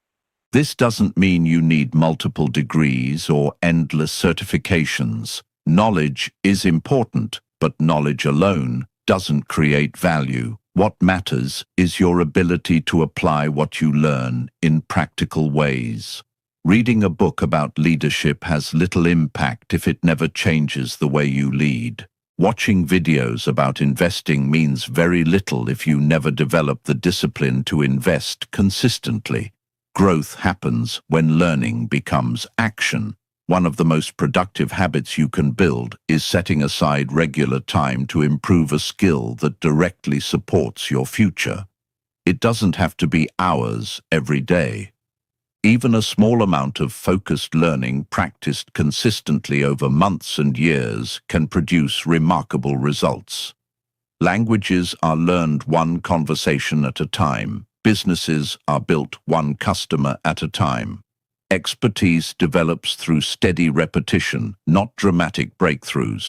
Speaker 1: This doesn't mean you need multiple degrees or endless certifications. Knowledge is important, but knowledge alone doesn't create value. What matters is your ability to apply what you learn in practical ways. Reading a book about leadership has little impact if it never changes the way you lead. Watching videos about investing means very little if you never develop the discipline to invest consistently. Growth happens when learning becomes action. One of the most productive habits you can build is setting aside regular time to improve a skill that directly supports your future. It doesn't have to be hours every day. Even a small amount of focused learning practiced consistently over months and years can produce remarkable results. Languages are learned one conversation at a time. Businesses are built one customer at a time. Expertise develops through steady repetition, not dramatic breakthroughs.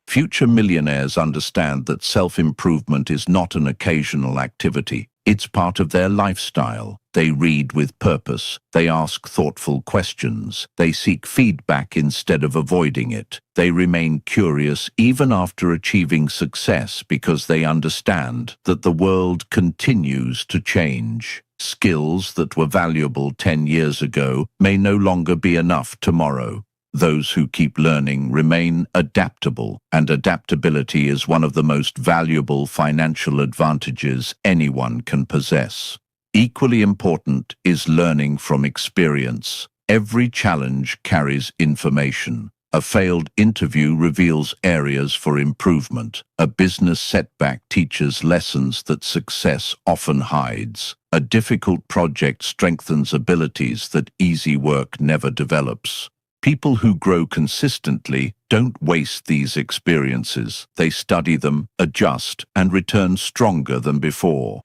Speaker 1: Future millionaires understand that self-improvement is not an occasional activity. It's part of their lifestyle. They read with purpose. They ask thoughtful questions. They seek feedback instead of avoiding it. They remain curious even after achieving success because they understand that the world continues to change. Skills that were valuable 10 years ago may no longer be enough tomorrow. Those who keep learning remain adaptable, and adaptability is one of the most valuable financial advantages anyone can possess. Equally important is learning from experience. Every challenge carries information. A failed interview reveals areas for improvement. A business setback teaches lessons that success often hides. A difficult project strengthens abilities that easy work never develops. People who grow consistently don't waste these experiences. They study them, adjust, and return stronger than before.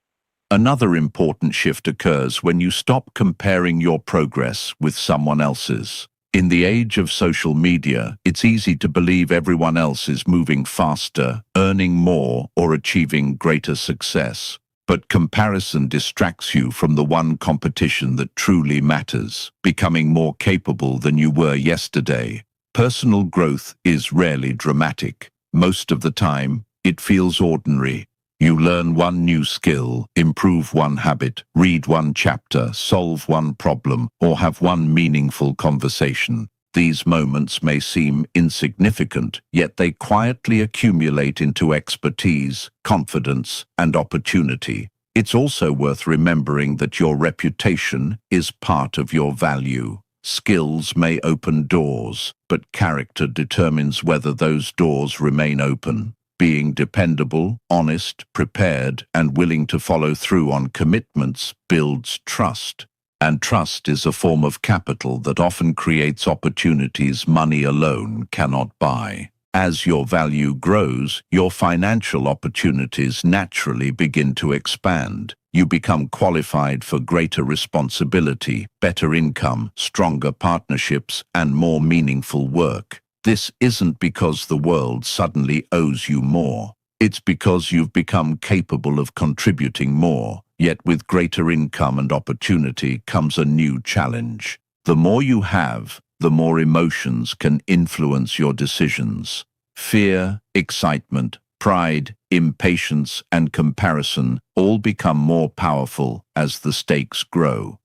Speaker 1: Another important shift occurs when you stop comparing your progress with someone else's. In the age of social media, it's easy to believe everyone else is moving faster, earning more, or achieving greater success. But comparison distracts you from the one competition that truly matters, becoming more capable than you were yesterday. Personal growth is rarely dramatic. Most of the time, it feels ordinary. You learn one new skill, improve one habit, read one chapter, solve one problem, or have one meaningful conversation. These moments may seem insignificant, yet they quietly accumulate into expertise, confidence, and opportunity. It's also worth remembering that your reputation is part of your value. Skills may open doors, but character determines whether those doors remain open. Being dependable, honest, prepared, and willing to follow through on commitments builds trust. And trust is a form of capital that often creates opportunities money alone cannot buy. As your value grows, your financial opportunities naturally begin to expand. You become qualified for greater responsibility, better income, stronger partnerships, and more meaningful work. This isn't because the world suddenly owes you more. It's because you've become capable of contributing more. Yet with greater income and opportunity comes a new challenge. The more you have, the more emotions can influence your decisions. Fear, excitement, pride, impatience, and comparison all become more powerful as the stakes grow.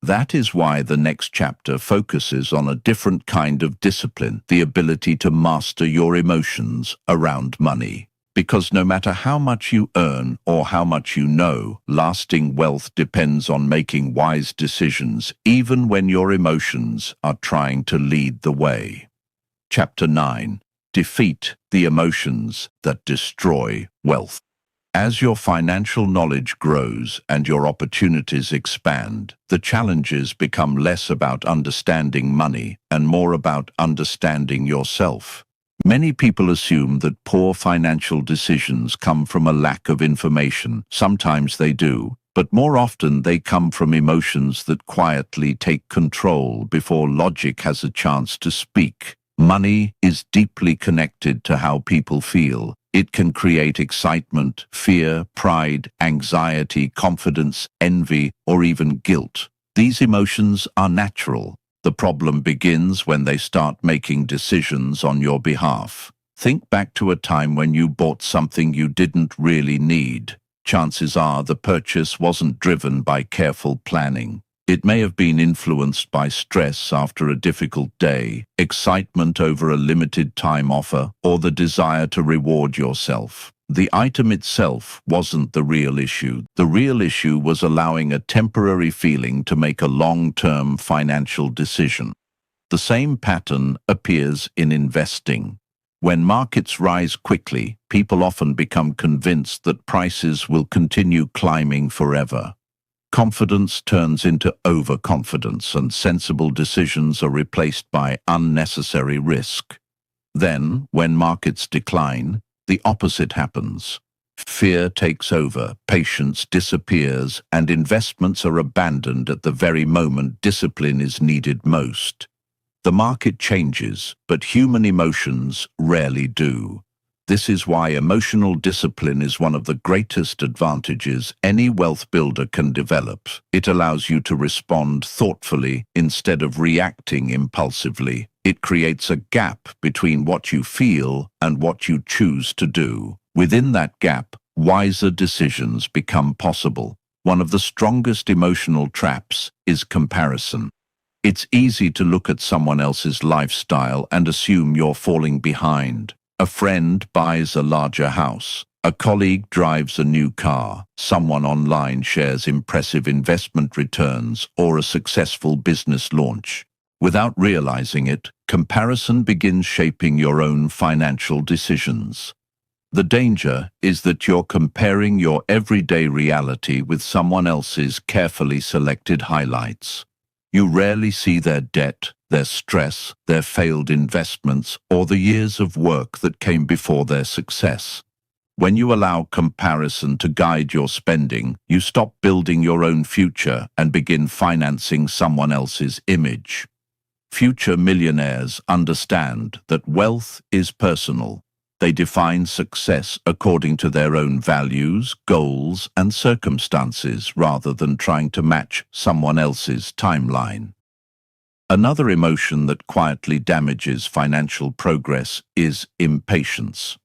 Speaker 1: That is why the next chapter focuses on a different kind of discipline, the ability to master your emotions around money. Because no matter how much you earn or how much you know, lasting wealth depends on making wise decisions, even when your emotions are trying to lead the way. Chapter 9. Defeat the emotions that destroy wealth. As your financial knowledge grows and your opportunities expand, the challenges become less about understanding money and more about understanding yourself. Many people assume that poor financial decisions come from a lack of information. Sometimes they do, but more often they come from emotions that quietly take control before logic has a chance to speak. Money is deeply connected to how people feel. It can create excitement, fear, pride, anxiety, confidence, envy, or even guilt. These emotions are natural. The problem begins when they start making decisions on your behalf. Think back to a time when you bought something you didn't really need. Chances are the purchase wasn't driven by careful planning. It may have been influenced by stress after a difficult day, excitement over a limited time offer, or the desire to reward yourself. The item itself wasn't the real issue. The real issue was allowing a temporary feeling to make a long-term financial decision. The same pattern appears in investing. When markets rise quickly, people often become convinced that prices will continue climbing forever. Confidence turns into overconfidence, and sensible decisions are replaced by unnecessary risk. Then, when markets decline, the opposite happens. Fear takes over, patience disappears, and investments are abandoned at the very moment discipline is needed most. The market changes, but human emotions rarely do. This is why emotional discipline is one of the greatest advantages any wealth builder can develop. It allows you to respond thoughtfully instead of reacting impulsively. It creates a gap between what you feel and what you choose to do. Within that gap, wiser decisions become possible. One of the strongest emotional traps is comparison. It's easy to look at someone else's lifestyle and assume you're falling behind. A friend buys a larger house. A colleague drives a new car. Someone online shares impressive investment returns or a successful business launch. Without realizing it, comparison begins shaping your own financial decisions. The danger is that you're comparing your everyday reality with someone else's carefully selected highlights. You rarely see their debt, their stress, their failed investments, or the years of work that came before their success. When you allow comparison to guide your spending, you stop building your own future and begin financing someone else's image. Future millionaires understand that wealth is personal. They define success according to their own values, goals, and circumstances rather than trying to match someone else's timeline. Another emotion that quietly damages financial progress is impatience.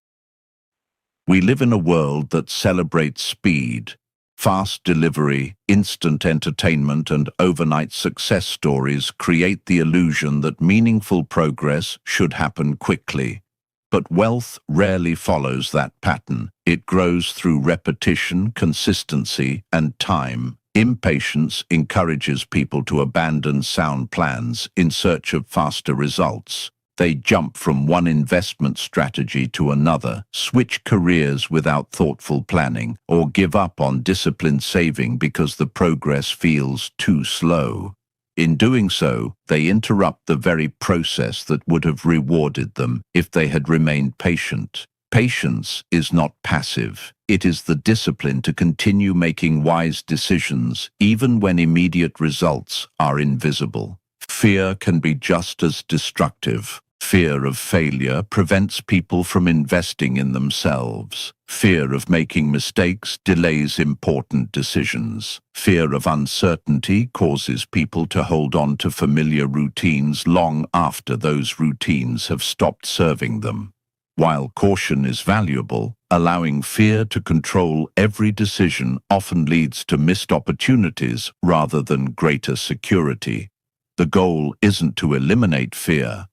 Speaker 1: We live in a world that celebrates speed. Fast delivery, instant entertainment, and overnight success stories create the illusion that meaningful progress should happen quickly. But wealth rarely follows that pattern. It grows through repetition, consistency, and time. Impatience encourages people to abandon sound plans in search of faster results. They jump from one investment strategy to another, switch careers without thoughtful planning, or give up on disciplined saving because the progress feels too slow. In doing so, they interrupt the very process that would have rewarded them if they had remained patient. Patience is not passive. It is the discipline to continue making wise decisions even when immediate results are invisible. Fear can be just as destructive. Fear of failure prevents people from investing in themselves. Fear of making mistakes delays important decisions. Fear of uncertainty causes people to hold on to familiar routines long after those routines have stopped serving them. While caution is valuable, allowing fear to control every decision often leads to missed opportunities rather than greater security. The goal isn't to eliminate fear.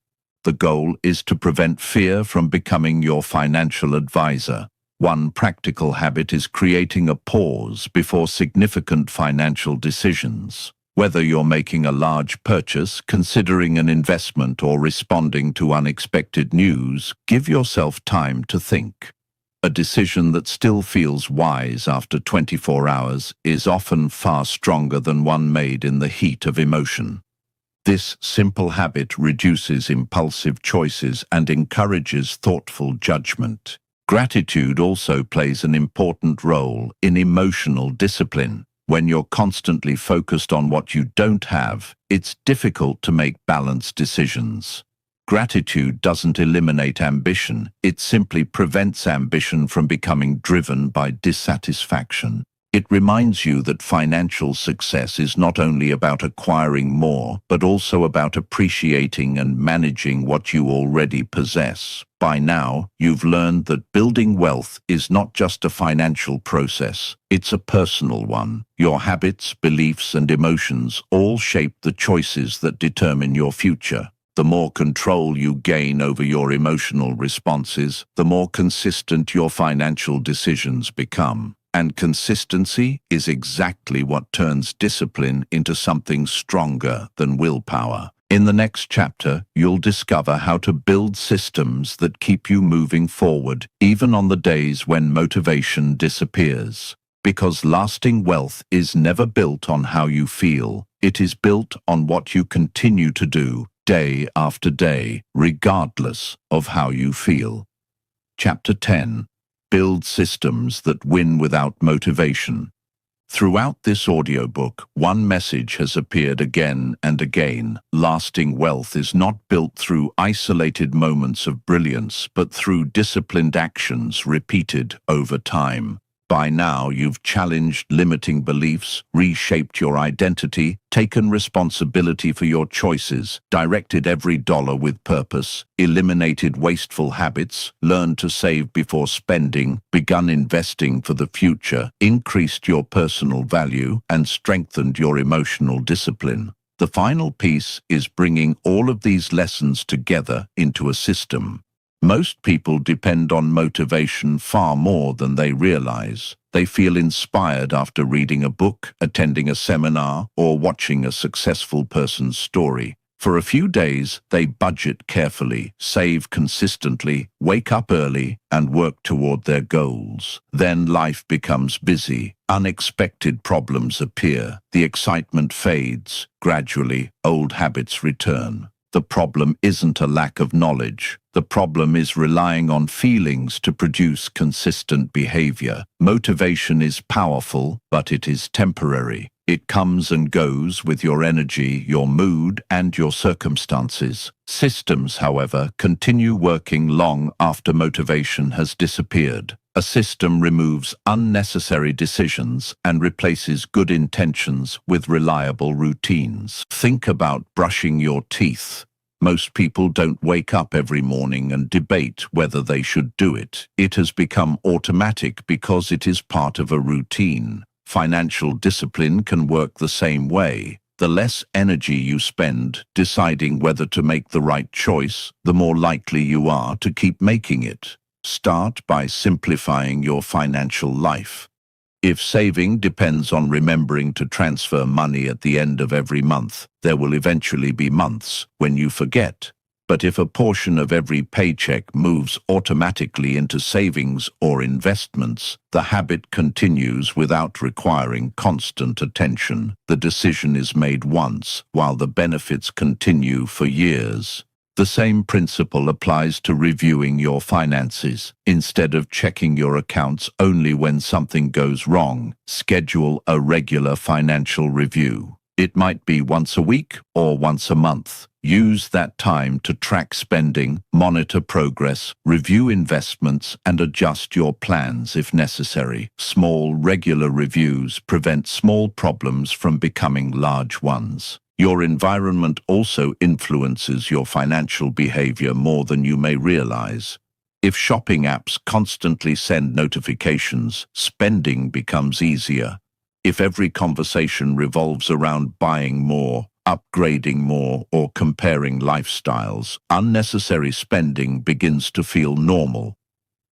Speaker 1: The goal is to prevent fear from becoming your financial advisor. One practical habit is creating a pause before significant financial decisions. Whether you're making a large purchase, considering an investment, or responding to unexpected news, give yourself time to think. A decision that still feels wise after 24 hours is often far stronger than one made in the heat of emotion. This simple habit reduces impulsive choices and encourages thoughtful judgment. Gratitude also plays an important role in emotional discipline. When you're constantly focused on what you don't have, it's difficult to make balanced decisions. Gratitude doesn't eliminate ambition, it simply prevents ambition from becoming driven by dissatisfaction. It reminds you that financial success is not only about acquiring more, but also about appreciating and managing what you already possess. By now, you've learned that building wealth is not just a financial process, it's a personal one. Your habits, beliefs, and emotions all shape the choices that determine your future. The more control you gain over your emotional responses, the more consistent your financial decisions become. And consistency is exactly what turns discipline into something stronger than willpower. In the next chapter, you'll discover how to build systems that keep you moving forward, even on the days when motivation disappears. Because lasting wealth is never built on how you feel. It is built on what you continue to do, day after day, regardless of how you feel. Chapter 10. Build systems that win without motivation. Throughout this audiobook, one message has appeared again and again. Lasting wealth is not built through isolated moments of brilliance, but through disciplined actions repeated over time. By now, you've challenged limiting beliefs, reshaped your identity, taken responsibility for your choices, directed every dollar with purpose, eliminated wasteful habits, learned to save before spending, begun investing for the future, increased your personal value, and strengthened your emotional discipline. The final piece is bringing all of these lessons together into a system. Most people depend on motivation far more than they realize. They feel inspired after reading a book, attending a seminar, or watching a successful person's story. For a few days, they budget carefully, save consistently, wake up early, and work toward their goals. Then life becomes busy. Unexpected problems appear. The excitement fades. Gradually, old habits return. The problem isn't a lack of knowledge. The problem is relying on feelings to produce consistent behavior. Motivation is powerful, but it is temporary. It comes and goes with your energy, your mood, and your circumstances. Systems, however, continue working long after motivation has disappeared. A system removes unnecessary decisions and replaces good intentions with reliable routines. Think about brushing your teeth. Most people don't wake up every morning and debate whether they should do it. It has become automatic because it is part of a routine. Financial discipline can work the same way. The less energy you spend deciding whether to make the right choice, the more likely you are to keep making it. Start by simplifying your financial life. If saving depends on remembering to transfer money at the end of every month, there will eventually be months when you forget. But if a portion of every paycheck moves automatically into savings or investments, the habit continues without requiring constant attention. The decision is made once, while the benefits continue for years. The same principle applies to reviewing your finances. Instead of checking your accounts only when something goes wrong, schedule a regular financial review. It might be once a week or once a month. Use that time to track spending, monitor progress, review investments, and adjust your plans if necessary. Small, regular reviews prevent small problems from becoming large ones. Your environment also influences your financial behavior more than you may realize. If shopping apps constantly send notifications, spending becomes easier. If every conversation revolves around buying more, upgrading more, or comparing lifestyles, unnecessary spending begins to feel normal.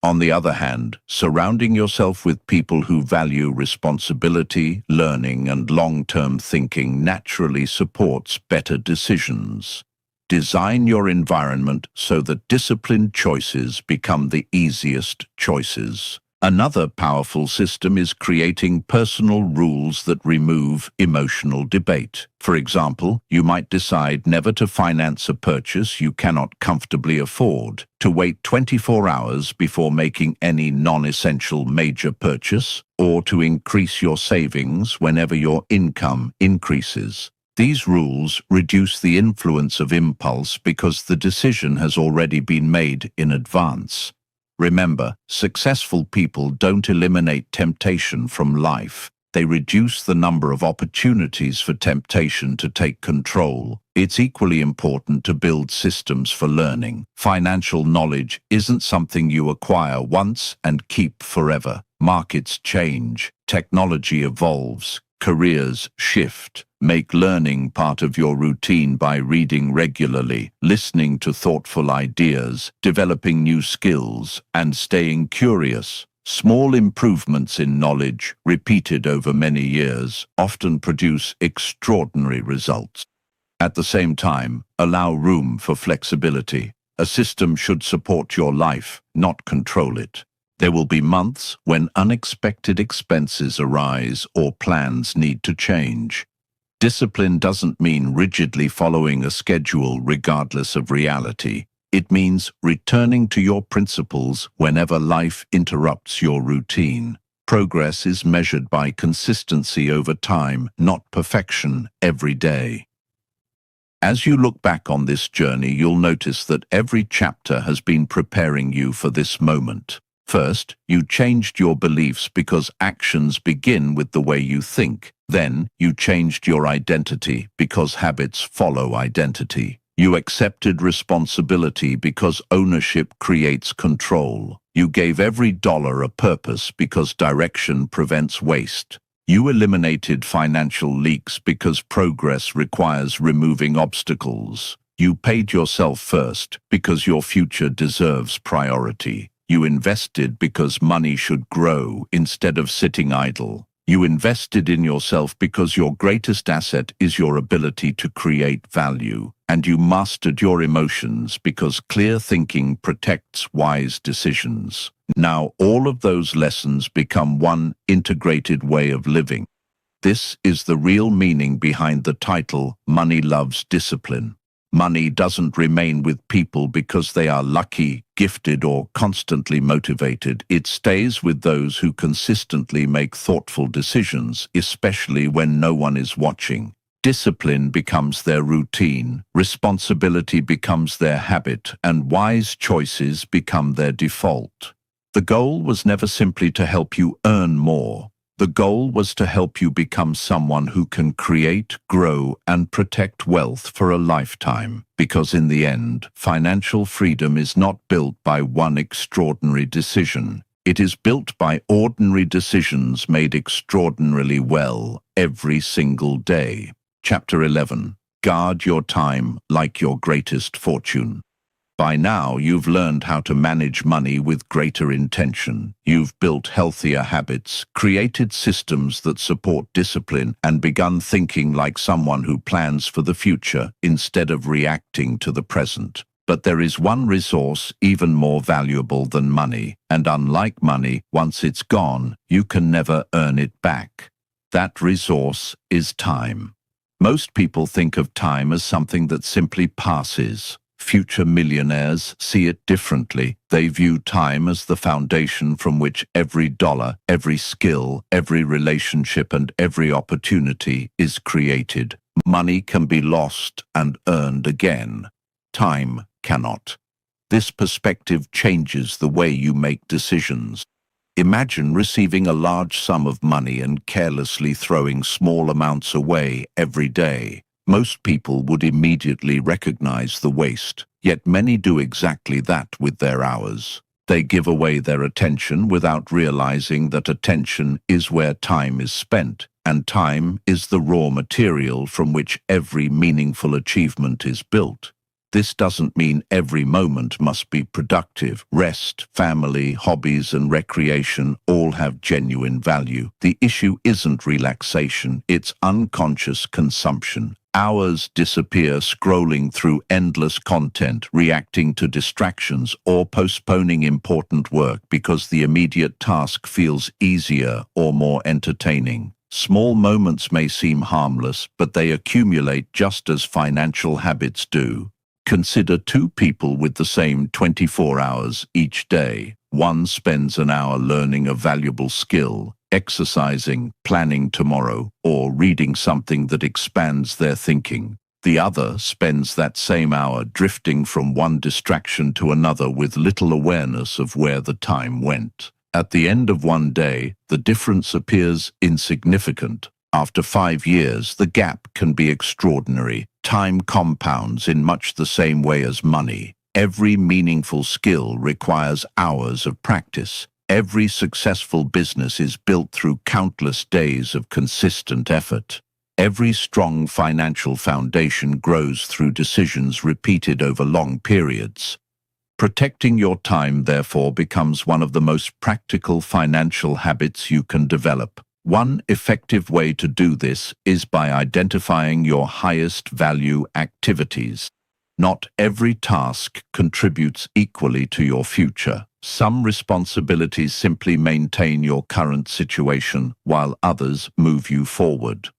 Speaker 1: On the other hand, surrounding yourself with people who value responsibility, learning, and long-term thinking naturally supports better decisions. Design your environment so that disciplined choices become the easiest choices. Another powerful system is creating personal rules that remove emotional debate. For example, you might decide never to finance a purchase you cannot comfortably afford, to wait 24 hours before making any non-essential major purchase, or to increase your savings whenever your income increases. These rules reduce the influence of impulse because the decision has already been made in advance. Remember, successful people don't eliminate temptation from life. They reduce the number of opportunities for temptation to take control. It's equally important to build systems for learning. Financial knowledge isn't something you acquire once and keep forever. Markets change, technology evolves, careers shift. Make learning part of your routine by reading regularly, listening to thoughtful ideas, developing new skills, and staying curious. Small improvements in knowledge, repeated over many years, often produce extraordinary results. At the same time, allow room for flexibility. A system should support your life, not control it. There will be months when unexpected expenses arise or plans need to change. Discipline doesn't mean rigidly following a schedule regardless of reality. It means returning to your principles whenever life interrupts your routine. Progress is measured by consistency over time, not perfection every day. As you look back on this journey, you'll notice that every chapter has been preparing you for this moment. First, you changed your beliefs because actions begin with the way you think. Then, you changed your identity because habits follow identity. You accepted responsibility because ownership creates control. You gave every dollar a purpose because direction prevents waste. You eliminated financial leaks because progress requires removing obstacles. You paid yourself first because your future deserves priority. You invested because money should grow instead of sitting idle. You invested in yourself because your greatest asset is your ability to create value. And you mastered your emotions because clear thinking protects wise decisions. Now all of those lessons become one integrated way of living. This is the real meaning behind the title, Money Loves Discipline. Money doesn't remain with people because they are lucky, gifted, or constantly motivated. It stays with those who consistently make thoughtful decisions, especially when no one is watching. Discipline becomes their routine, responsibility becomes their habit, and wise choices become their default. The goal was never simply to help you earn more. The goal was to help you become someone who can create, grow, and protect wealth for a lifetime. Because in the end, financial freedom is not built by one extraordinary decision. It is built by ordinary decisions made extraordinarily well every single day. Chapter 11. Guard your time like your greatest fortune. By now, you've learned how to manage money with greater intention. You've built healthier habits, created systems that support discipline, and begun thinking like someone who plans for the future instead of reacting to the present. But there is one resource even more valuable than money, and unlike money, once it's gone, you can never earn it back. That resource is time. Most people think of time as something that simply passes. Future millionaires see it differently. They view time as the foundation from which every dollar, every skill, every relationship, and every opportunity is created. Money can be lost and earned again. Time cannot. This perspective changes the way you make decisions. Imagine receiving a large sum of money and carelessly throwing small amounts away every day. Most people would immediately recognize the waste, yet many do exactly that with their hours. They give away their attention without realizing that attention is where time is spent, and time is the raw material from which every meaningful achievement is built. This doesn't mean every moment must be productive. Rest, family, hobbies, and recreation all have genuine value. The issue isn't relaxation, it's unconscious consumption. Hours disappear scrolling through endless content, reacting to distractions, or postponing important work because the immediate task feels easier or more entertaining. Small moments may seem harmless, but they accumulate just as financial habits do. Consider two people with the same 24 hours each day. One spends an hour learning a valuable skill, exercising, planning tomorrow, or reading something that expands their thinking. The other spends that same hour drifting from one distraction to another with little awareness of where the time went. At the end of one day, the difference appears insignificant. After 5 years, the gap can be extraordinary. Time compounds in much the same way as money. Every meaningful skill requires hours of practice. Every successful business is built through countless days of consistent effort. Every strong financial foundation grows through decisions repeated over long periods. Protecting your time, therefore, becomes one of the most practical financial habits you can develop. One effective way to do this is by identifying your highest value activities. Not every task contributes equally to your future. Some responsibilities simply maintain your current situation, while others move you forward.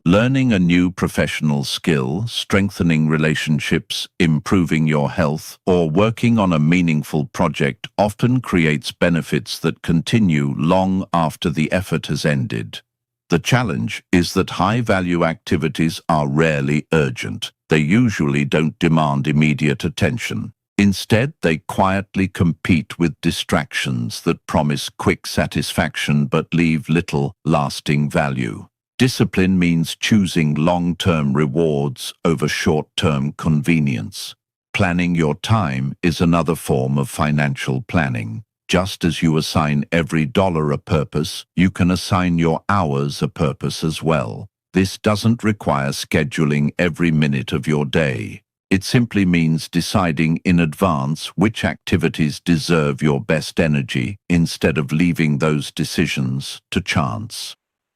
Speaker 1: Learning a new professional skill, strengthening relationships, improving your health, or working on a meaningful project often creates benefits that continue long after the effort has ended. The challenge is that high-value activities are rarely urgent. They usually don't demand immediate attention. Instead, they quietly compete with distractions that promise quick satisfaction but leave little lasting value. Discipline means choosing long-term rewards over short-term convenience. Planning your time is another form of financial planning. Just as you assign every dollar a purpose, you can assign your hours a purpose as well. This doesn't require scheduling every minute of your day. It simply means deciding in advance which activities deserve your best energy instead of leaving those decisions to chance.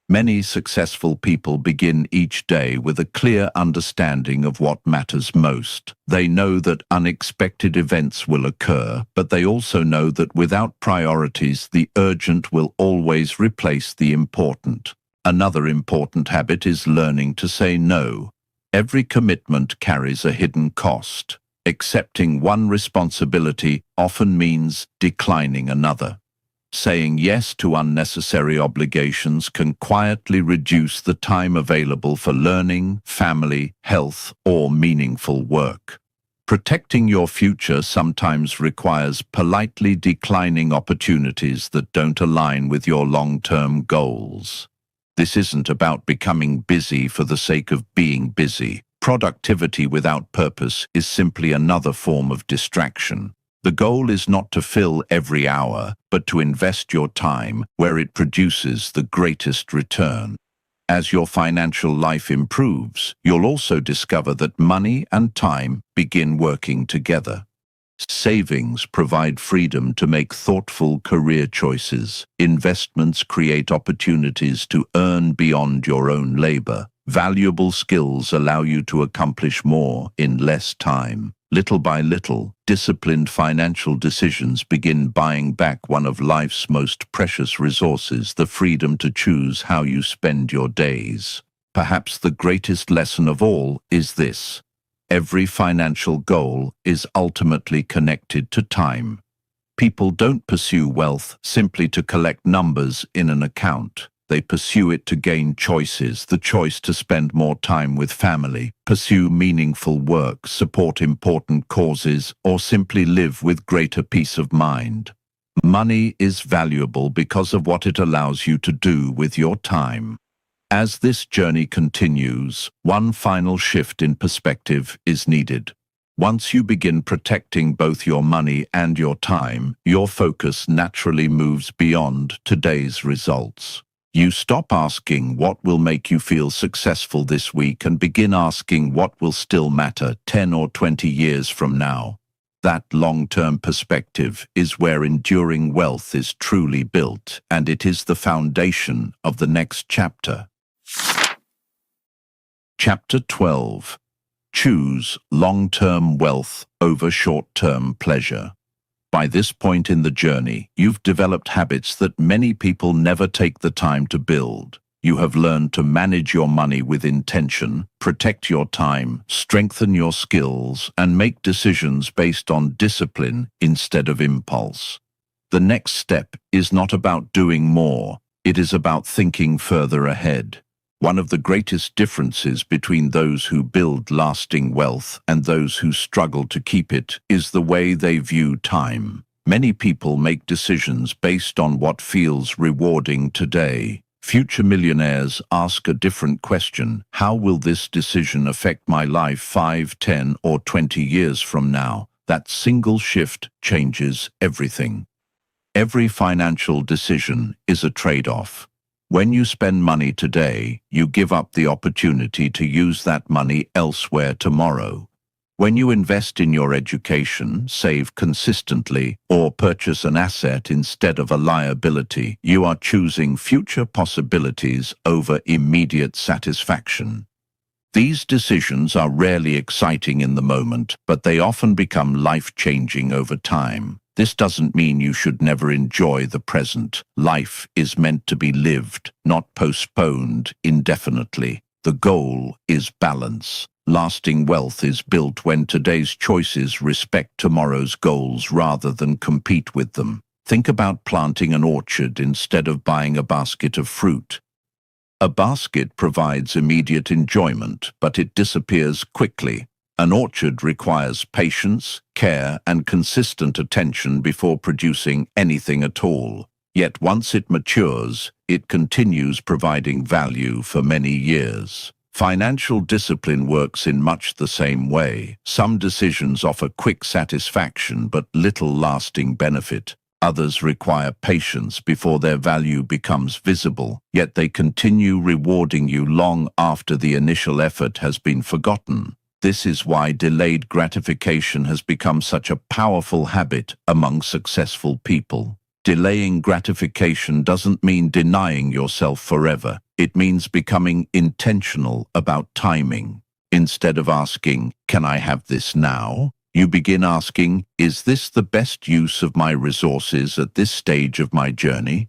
Speaker 1: Many successful people begin each day with a clear understanding of what matters most. They know that unexpected events will occur, but they also know that without priorities, the urgent will always replace the important. Another important habit is learning to say no. Every commitment carries a hidden cost. Accepting one responsibility often means declining another. Saying yes to unnecessary obligations can quietly reduce the time available for learning, family, health, or meaningful work. Protecting your future sometimes requires politely declining opportunities that don't align with your long-term goals. This isn't about becoming busy for the sake of being busy. Productivity without purpose is simply another form of distraction. The goal is not to fill every hour, but to invest your time where it produces the greatest return. As your financial life improves, you'll also discover that money and time begin working together. Savings provide freedom to make thoughtful career choices. Investments create opportunities to earn beyond your own labor. Valuable skills allow you to accomplish more in less time. Little by little, disciplined financial decisions begin buying back one of life's most precious resources, the freedom to choose how you spend your days. Perhaps the greatest lesson of all is this: every financial goal is ultimately connected to time. People don't pursue wealth simply to collect numbers in an account. They pursue it to gain choices, the choice to spend more time with family, pursue meaningful work, support important causes, or simply live with greater peace of mind. Money is valuable because of what it allows you to do with your time. As this journey continues, one final shift in perspective is needed. Once you begin protecting both your money and your time, your focus naturally moves beyond today's results. You stop asking what will make you feel successful this week and begin asking what will still matter 10 or 20 years from now. That long-term perspective is where enduring wealth is truly built, and it is the foundation of the next chapter. Chapter 12. Choose long-term wealth over short-term pleasure. By this point in the journey, you've developed habits that many people never take the time to build. You have learned to manage your money with intention, protect your time, strengthen your skills, and make decisions based on discipline instead of impulse. The next step is not about doing more, it is about thinking further ahead. One of the greatest differences between those who build lasting wealth and those who struggle to keep it is the way they view time. Many people make decisions based on what feels rewarding today. Future millionaires ask a different question: how will this decision affect my life 5, 10, or 20 years from now? That single shift changes everything. Every financial decision is a trade-off. When you spend money today, you give up the opportunity to use that money elsewhere tomorrow. When you invest in your education, save consistently, or purchase an asset instead of a liability, you are choosing future possibilities over immediate satisfaction. These decisions are rarely exciting in the moment, but they often become life-changing over time. This doesn't mean you should never enjoy the present. Life is meant to be lived, not postponed indefinitely. The goal is balance. Lasting wealth is built when today's choices respect tomorrow's goals rather than compete with them. Think about planting an orchard instead of buying a basket of fruit. A basket provides immediate enjoyment, but it disappears quickly. An orchard requires patience, care, and consistent attention before producing anything at all. Yet once it matures, it continues providing value for many years. Financial discipline works in much the same way. Some decisions offer quick satisfaction but little lasting benefit. Others require patience before their value becomes visible, yet they continue rewarding you long after the initial effort has been forgotten. This is why delayed gratification has become such a powerful habit among successful people. Delaying gratification doesn't mean denying yourself forever. It means becoming intentional about timing. Instead of asking, "Can I have this now?" you begin asking, "Is this the best use of my resources at this stage of my journey?"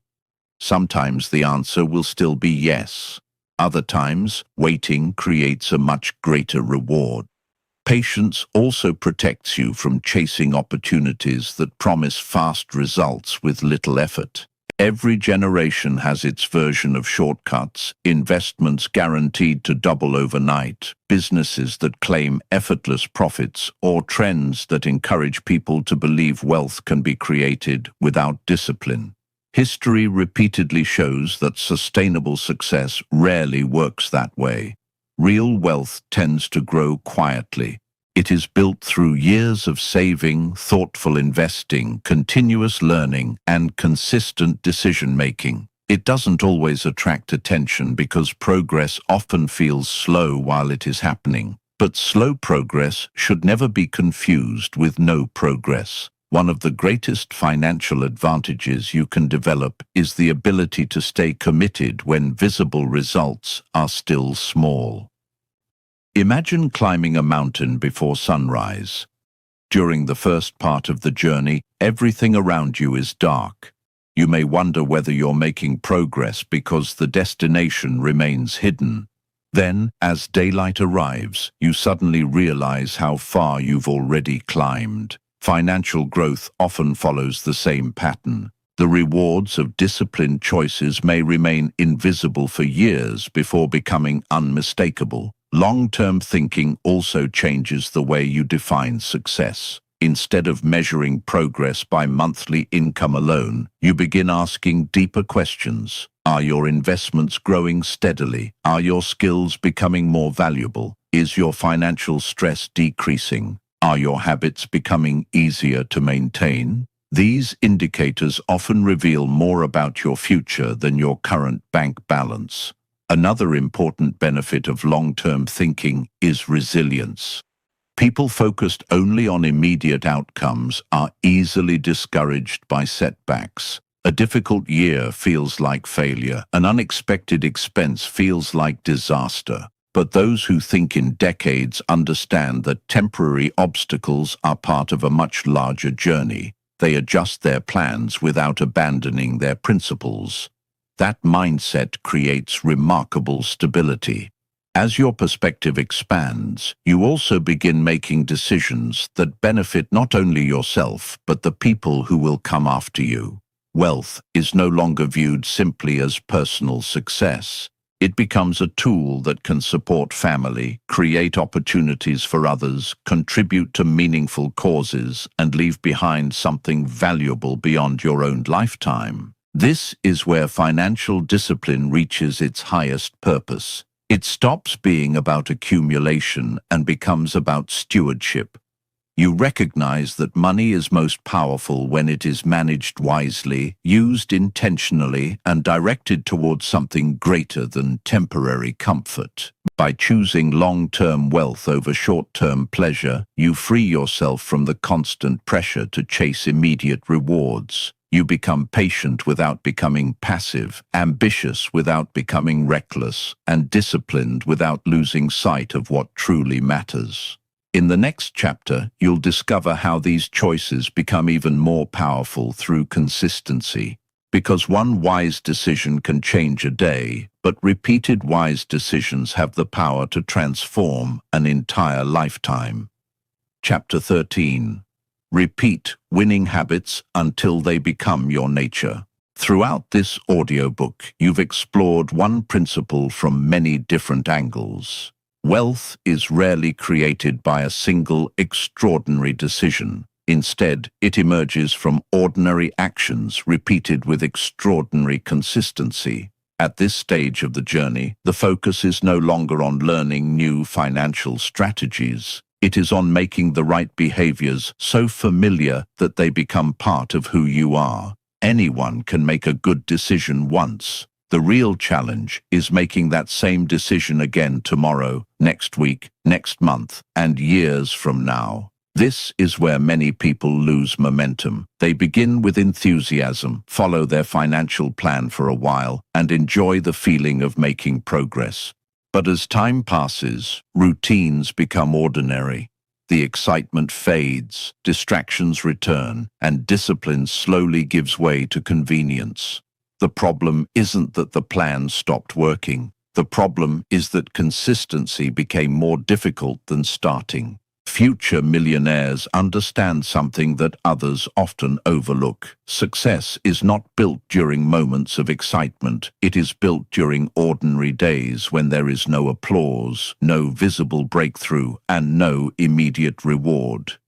Speaker 1: Sometimes the answer will still be yes. Other times, waiting creates a much greater reward. Patience also protects you from chasing opportunities that promise fast results with little effort. Every generation has its version of shortcuts, investments guaranteed to double overnight, businesses that claim effortless profits, or trends that encourage people to believe wealth can be created without discipline. History repeatedly shows that sustainable success rarely works that way. Real wealth tends to grow quietly. It is built through years of saving, thoughtful investing, continuous learning, and consistent decision-making. It doesn't always attract attention because progress often feels slow while it is happening. But slow progress should never be confused with no progress. One of the greatest financial advantages you can develop is the ability to stay committed when visible results are still small. Imagine climbing a mountain before sunrise. During the first part of the journey, everything around you is dark. You may wonder whether you're making progress because the destination remains hidden. Then, as daylight arrives, you suddenly realize how far you've already climbed. Financial growth often follows the same pattern. The rewards of disciplined choices may remain invisible for years before becoming unmistakable. Long-term thinking also changes the way you define success. Instead of measuring progress by monthly income alone, you begin asking deeper questions. Are your investments growing steadily? Are your skills becoming more valuable? Is your financial stress decreasing? Are your habits becoming easier to maintain? These indicators often reveal more about your future than your current bank balance. Another important benefit of long-term thinking is resilience. People focused only on immediate outcomes are easily discouraged by setbacks. A difficult year feels like failure. An unexpected expense feels like disaster. But those who think in decades understand that temporary obstacles are part of a much larger journey. They adjust their plans without abandoning their principles. That mindset creates remarkable stability. As your perspective expands, you also begin making decisions that benefit not only yourself, but the people who will come after you. Wealth is no longer viewed simply as personal success. It becomes a tool that can support family, create opportunities for others, contribute to meaningful causes, and leave behind something valuable beyond your own lifetime. This is where financial discipline reaches its highest purpose. It stops being about accumulation and becomes about stewardship. You recognize that money is most powerful when it is managed wisely, used intentionally, and directed towards something greater than temporary comfort. By choosing long-term wealth over short-term pleasure, you free yourself from the constant pressure to chase immediate rewards. You become patient without becoming passive, ambitious without becoming reckless, and disciplined without losing sight of what truly matters. In the next chapter, you'll discover how these choices become even more powerful through consistency. Because one wise decision can change a day, but repeated wise decisions have the power to transform an entire lifetime. Chapter 13. Repeat winning habits until they become your nature. Throughout this audiobook, you've explored one principle from many different angles. Wealth is rarely created by a single extraordinary decision. Instead, it emerges from ordinary actions repeated with extraordinary consistency. At this stage of the journey, the focus is no longer on learning new financial strategies. It is on making the right behaviors so familiar that they become part of who you are. Anyone can make a good decision once. The real challenge is making that same decision again tomorrow, next week, next month, and years from now. This is where many people lose momentum. They begin with enthusiasm, follow their financial plan for a while, and enjoy the feeling of making progress. But as time passes, routines become ordinary. The excitement fades, distractions return, and discipline slowly gives way to convenience. The problem isn't that the plan stopped working. The problem is that consistency became more difficult than starting. Future millionaires understand something that others often overlook. Success is not built during moments of excitement. It is built during ordinary days when there is no applause, no visible breakthrough, and no immediate reward.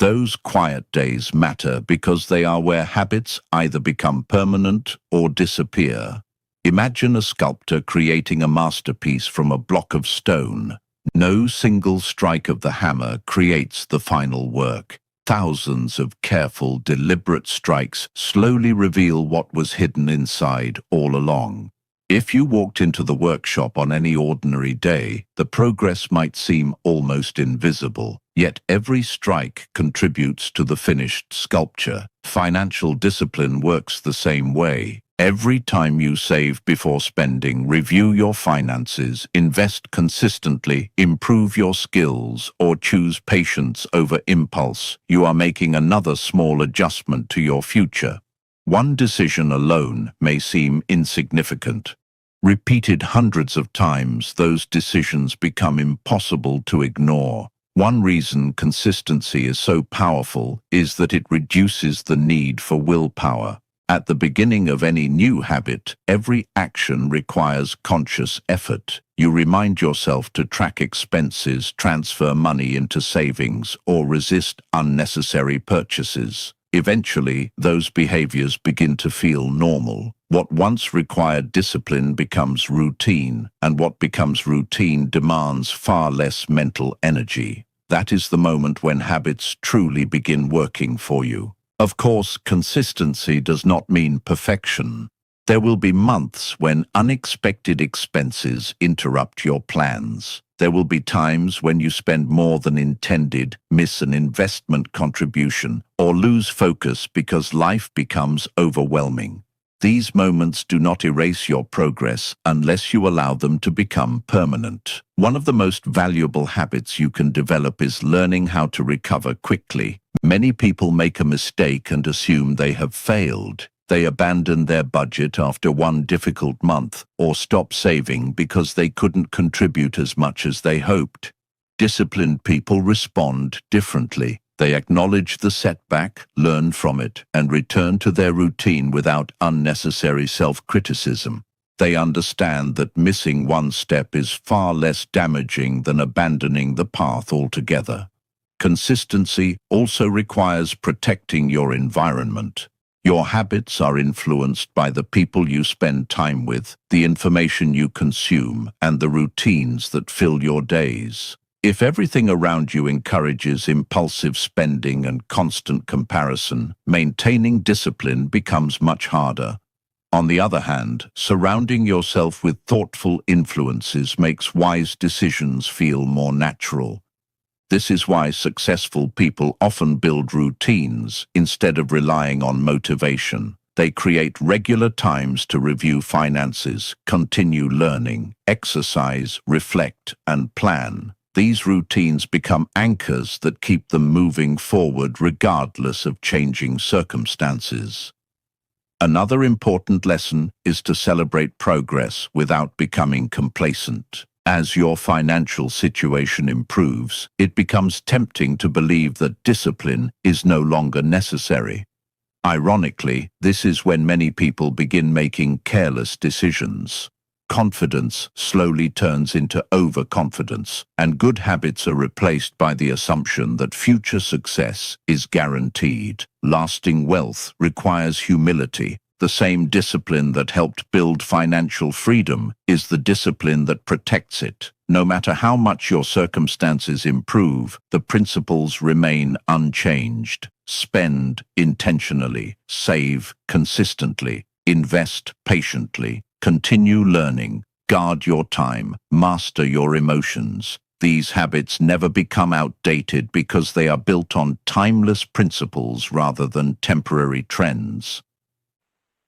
Speaker 1: Those quiet days matter because they are where habits either become permanent or disappear. Imagine a sculptor creating a masterpiece from a block of stone. No single strike of the hammer creates the final work. Thousands of careful, deliberate strikes slowly reveal what was hidden inside all along. If you walked into the workshop on any ordinary day, the progress might seem almost invisible. Yet every strike contributes to the finished sculpture. Financial discipline works the same way. Every time you save before spending, review your finances, invest consistently, improve your skills, or choose patience over impulse, you are making another small adjustment to your future. One decision alone may seem insignificant. Repeated hundreds of times, those decisions become impossible to ignore. One reason consistency is so powerful is that it reduces the need for willpower. At the beginning of any new habit, every action requires conscious effort. You remind yourself to track expenses, transfer money into savings, or resist unnecessary purchases. Eventually, those behaviors begin to feel normal. What once required discipline becomes routine, and what becomes routine demands far less mental energy. That is the moment when habits truly begin working for you. Of course, consistency does not mean perfection. There will be months when unexpected expenses interrupt your plans. There will be times when you spend more than intended, miss an investment contribution, or lose focus because life becomes overwhelming. These moments do not erase your progress unless you allow them to become permanent. One of the most valuable habits you can develop is learning how to recover quickly. Many people make a mistake and assume they have failed. They abandon their budget after one difficult month or stop saving because they couldn't contribute as much as they hoped. Disciplined people respond differently. They acknowledge the setback, learn from it, and return to their routine without unnecessary self-criticism. They understand that missing one step is far less damaging than abandoning the path altogether. Consistency also requires protecting your environment. Your habits are influenced by the people you spend time with, the information you consume, and the routines that fill your days. If everything around you encourages impulsive spending and constant comparison, maintaining discipline becomes much harder. On the other hand, surrounding yourself with thoughtful influences makes wise decisions feel more natural. This is why successful people often build routines instead of relying on motivation. They create regular times to review finances, continue learning, exercise, reflect, and plan. These routines become anchors that keep them moving forward regardless of changing circumstances. Another important lesson is to celebrate progress without becoming complacent. As your financial situation improves, it becomes tempting to believe that discipline is no longer necessary. Ironically, this is when many people begin making careless decisions. Confidence slowly turns into overconfidence, and good habits are replaced by the assumption that future success is guaranteed. Lasting wealth requires humility. The same discipline that helped build financial freedom is the discipline that protects it. No matter how much your circumstances improve, the principles remain unchanged. Spend intentionally, save consistently, invest patiently, continue learning, guard your time, master your emotions. These habits never become outdated because they are built on timeless principles rather than temporary trends.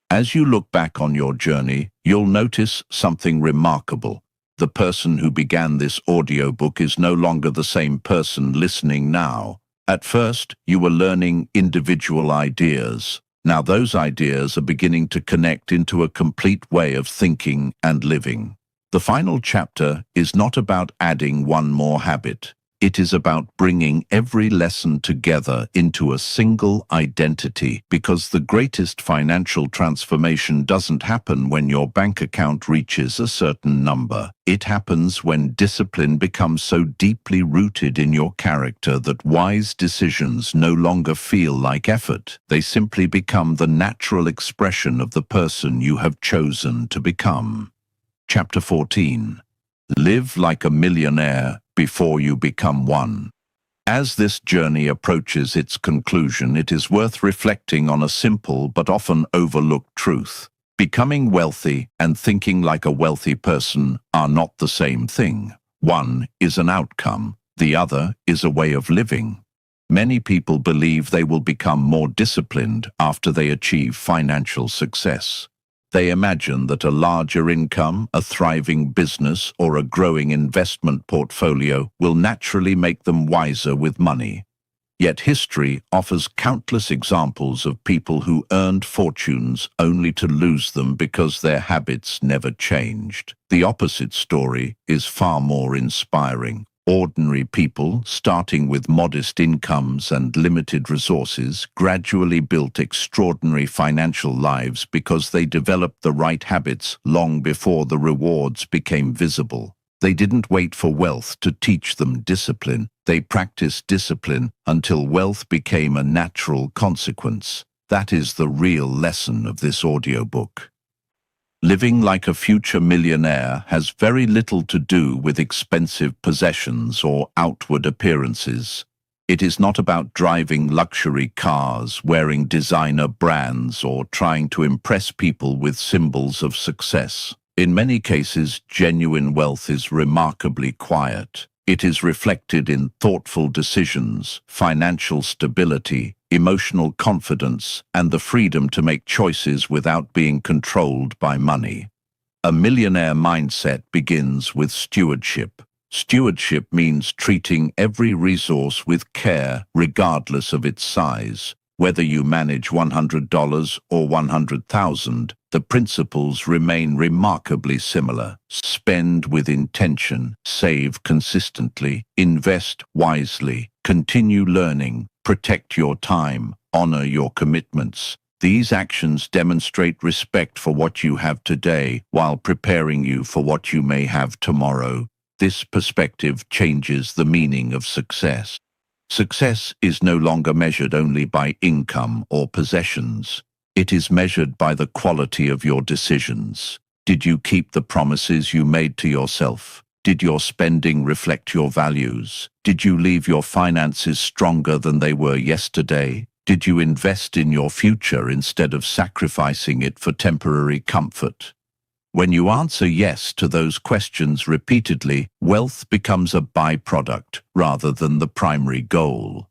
Speaker 1: As you look back on your journey, you'll notice something remarkable. The person who began this audiobook is no longer the same person listening now. At first, you were learning individual ideas. Now those ideas are beginning to connect into a complete way of thinking and living. The final chapter is not about adding one more habit. It is about bringing every lesson together into a single identity, because the greatest financial transformation doesn't happen when your bank account reaches a certain number. It happens when discipline becomes so deeply rooted in your character that wise decisions no longer feel like effort. They simply become the natural expression of the person you have chosen to become. Chapter 14. Live like a millionaire before you become one. As this journey approaches its conclusion, it is worth reflecting on a simple but often overlooked truth. Becoming wealthy and thinking like a wealthy person are not the same thing. One is an outcome, the other is a way of living. Many people believe they will become more disciplined after they achieve financial success. They imagine that a larger income, a thriving business, or a growing investment portfolio will naturally make them wiser with money. Yet history offers countless examples of people who earned fortunes only to lose them because their habits never changed. The opposite story is far more inspiring. Ordinary people, starting with modest incomes and limited resources, gradually built extraordinary financial lives because they developed the right habits long before the rewards became visible. They didn't wait for wealth to teach them discipline. They practiced discipline until wealth became a natural consequence. That is the real lesson of this audiobook. Living like a future millionaire has very little to do with expensive possessions or outward appearances. It is not about driving luxury cars, wearing designer brands, or trying to impress people with symbols of success. In many cases, genuine wealth is remarkably quiet. It is reflected in thoughtful decisions, financial stability, emotional confidence, and the freedom to make choices without being controlled by money. A millionaire mindset begins with stewardship. Stewardship means treating every resource with care, regardless of its size. Whether you manage $100 or $100,000, the principles remain remarkably similar. Spend with intention, save consistently, invest wisely, continue learning, protect your time, honor your commitments. These actions demonstrate respect for what you have today while preparing you for what you may have tomorrow. This perspective changes the meaning of success. Success is no longer measured only by income or possessions. It is measured by the quality of your decisions. Did you keep the promises you made to yourself? Did your spending reflect your values? Did you leave your finances stronger than they were yesterday? Did you invest in your future instead of sacrificing it for temporary comfort? When you answer yes to those questions repeatedly, wealth becomes a byproduct rather than the primary goal.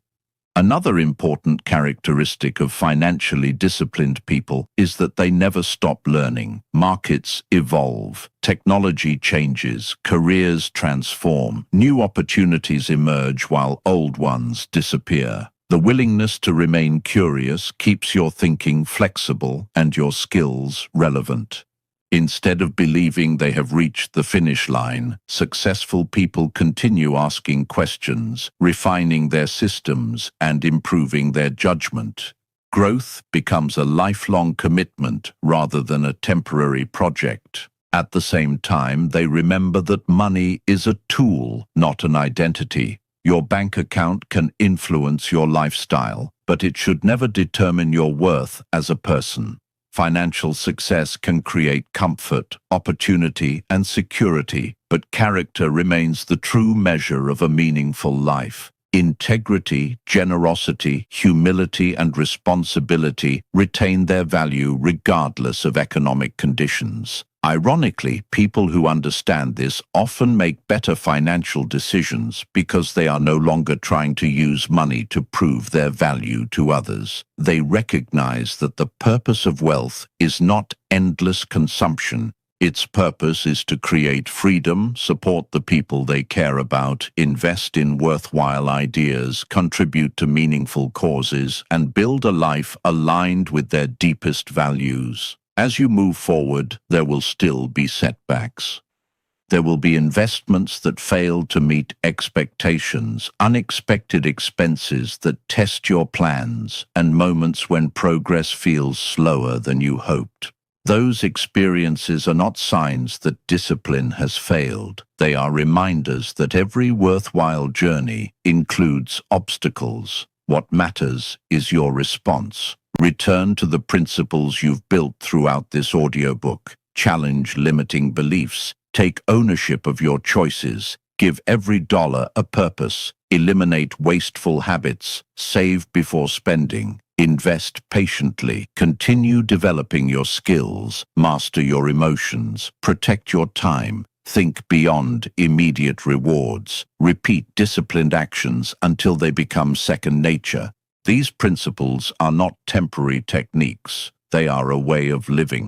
Speaker 1: Another important characteristic of financially disciplined people is that they never stop learning. Markets evolve, technology changes, careers transform, new opportunities emerge while old ones disappear. The willingness to remain curious keeps your thinking flexible and your skills relevant. Instead of believing they have reached the finish line, successful people continue asking questions, refining their systems, and improving their judgment. Growth becomes a lifelong commitment rather than a temporary project. At the same time, they remember that money is a tool, not an identity. Your bank account can influence your lifestyle, but it should never determine your worth as a person. Financial success can create comfort, opportunity, and security, but character remains the true measure of a meaningful life. Integrity, generosity, humility, and responsibility retain their value regardless of economic conditions. Ironically, people who understand this often make better financial decisions because they are no longer trying to use money to prove their value to others. They recognize that the purpose of wealth is not endless consumption. Its purpose is to create freedom, support the people they care about, invest in worthwhile ideas, contribute to meaningful causes, and build a life aligned with their deepest values. As you move forward, there will still be setbacks. There will be investments that fail to meet expectations, unexpected expenses that test your plans, and moments when progress feels slower than you hoped. Those experiences are not signs that discipline has failed. They are reminders that every worthwhile journey includes obstacles. What matters is your response. Return to the principles you've built throughout this audiobook. Challenge limiting beliefs. Take ownership of your choices. Give every dollar a purpose. Eliminate wasteful habits. Save before spending. Invest patiently. Continue developing your skills. Master your emotions. Protect your time. Think beyond immediate rewards. Repeat disciplined actions until they become second nature. These principles are not temporary techniques. They are a way of living.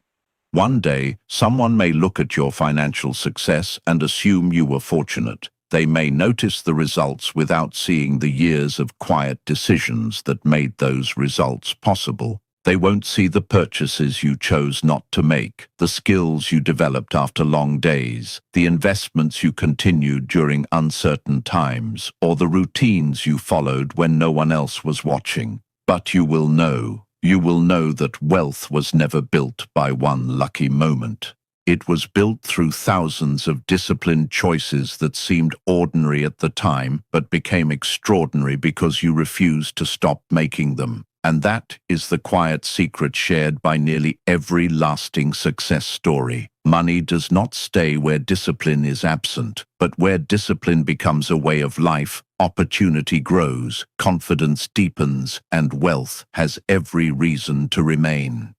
Speaker 1: One day, someone may look at your financial success and assume you were fortunate. They may notice the results without seeing the years of quiet decisions that made those results possible. They won't see the purchases you chose not to make, the skills you developed after long days, the investments you continued during uncertain times, or the routines you followed when no one else was watching. But you will know that wealth was never built by one lucky moment. It was built through thousands of disciplined choices that seemed ordinary at the time, but became extraordinary because you refused to stop making them. And that is the quiet secret shared by nearly every lasting success story. Money does not stay where discipline is absent, but where discipline becomes a way of life, opportunity grows, confidence deepens, and wealth has every reason to remain.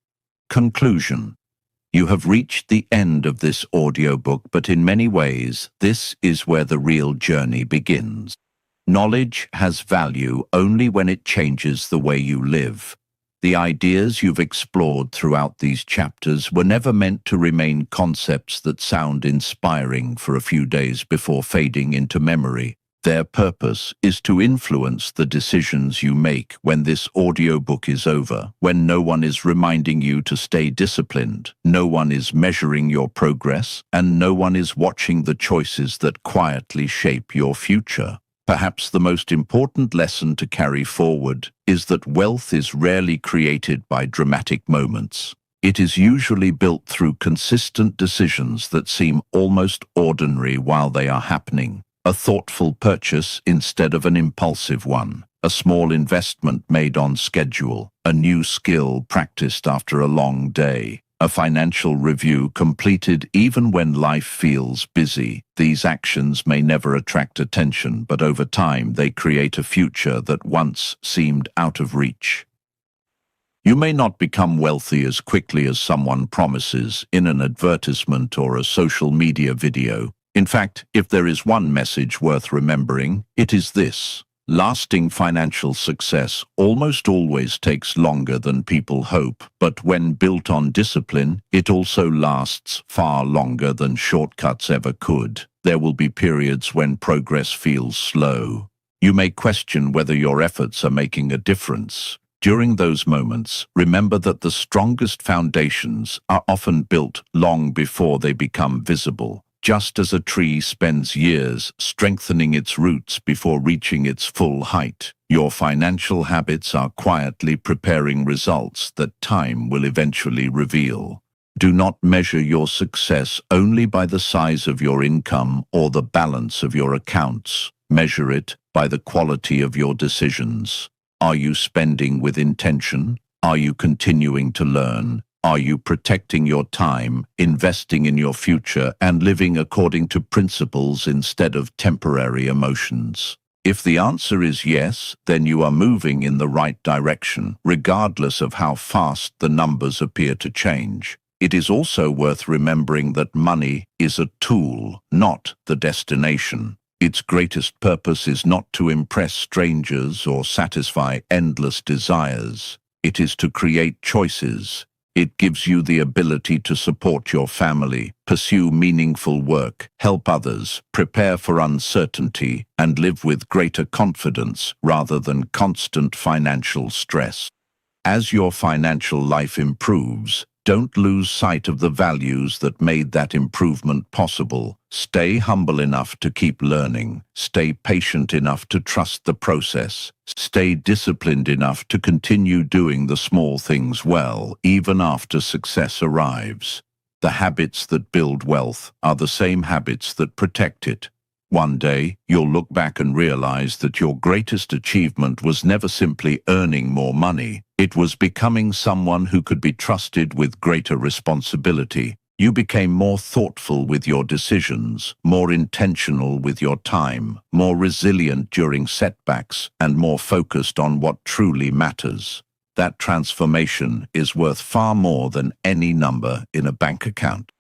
Speaker 1: Conclusion. You have reached the end of this audiobook, but in many ways, this is where the real journey begins. Knowledge has value only when it changes the way you live. The ideas you've explored throughout these chapters were never meant to remain concepts that sound inspiring for a few days before fading into memory. Their purpose is to influence the decisions you make when this audiobook is over, when no one is reminding you to stay disciplined, no one is measuring your progress, and no one is watching the choices that quietly shape your future. Perhaps the most important lesson to carry forward is that wealth is rarely created by dramatic moments. It is usually built through consistent decisions that seem almost ordinary while they are happening. A thoughtful purchase instead of an impulsive one. A small investment made on schedule. A new skill practiced after a long day. A financial review completed even when life feels busy. These actions may never attract attention, but over time they create a future that once seemed out of reach. You may not become wealthy as quickly as someone promises in an advertisement or a social media video. In fact, if there is one message worth remembering, it is this: lasting financial success almost always takes longer than people hope, but when built on discipline, it also lasts far longer than shortcuts ever could. There will be periods when progress feels slow. You may question whether your efforts are making a difference. During those moments, remember that the strongest foundations are often built long before they become visible. Just as a tree spends years strengthening its roots before reaching its full height, your financial habits are quietly preparing results that time will eventually reveal. Do not measure your success only by the size of your income or the balance of your accounts. Measure it by the quality of your decisions. Are you spending with intention? Are you continuing to learn? Are you protecting your time, investing in your future, and living according to principles instead of temporary emotions? If the answer is yes, then you are moving in the right direction, regardless of how fast the numbers appear to change. It is also worth remembering that money is a tool, not the destination. Its greatest purpose is not to impress strangers or satisfy endless desires. It is to create choices. It gives you the ability to support your family, pursue meaningful work, help others, prepare for uncertainty, and live with greater confidence rather than constant financial stress. As your financial life improves, don't lose sight of the values that made that improvement possible. Stay humble enough to keep learning. Stay patient enough to trust the process. Stay disciplined enough to continue doing the small things well, even after success arrives. The habits that build wealth are the same habits that protect it. One day, you'll look back and realize that your greatest achievement was never simply earning more money. It was becoming someone who could be trusted with greater responsibility. You became more thoughtful with your decisions, more intentional with your time, more resilient during setbacks, and more focused on what truly matters. That transformation is worth far more than any number in a bank account.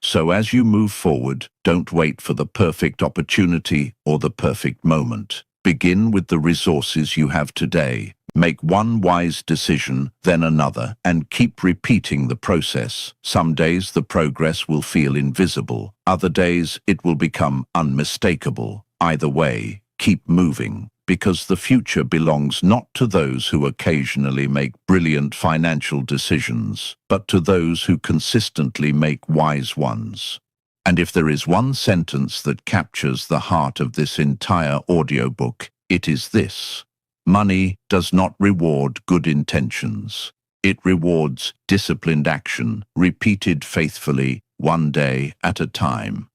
Speaker 1: So as you move forward, don't wait for the perfect opportunity or the perfect moment. Begin with the resources you have today. Make one wise decision, then another, and keep repeating the process. Some days the progress will feel invisible. Other days it will become unmistakable. Either way, keep moving, because the future belongs not to those who occasionally make brilliant financial decisions, but to those who consistently make wise ones. And if there is one sentence that captures the heart of this entire audiobook, it is this: money does not reward good intentions. It rewards disciplined action, repeated faithfully, one day at a time.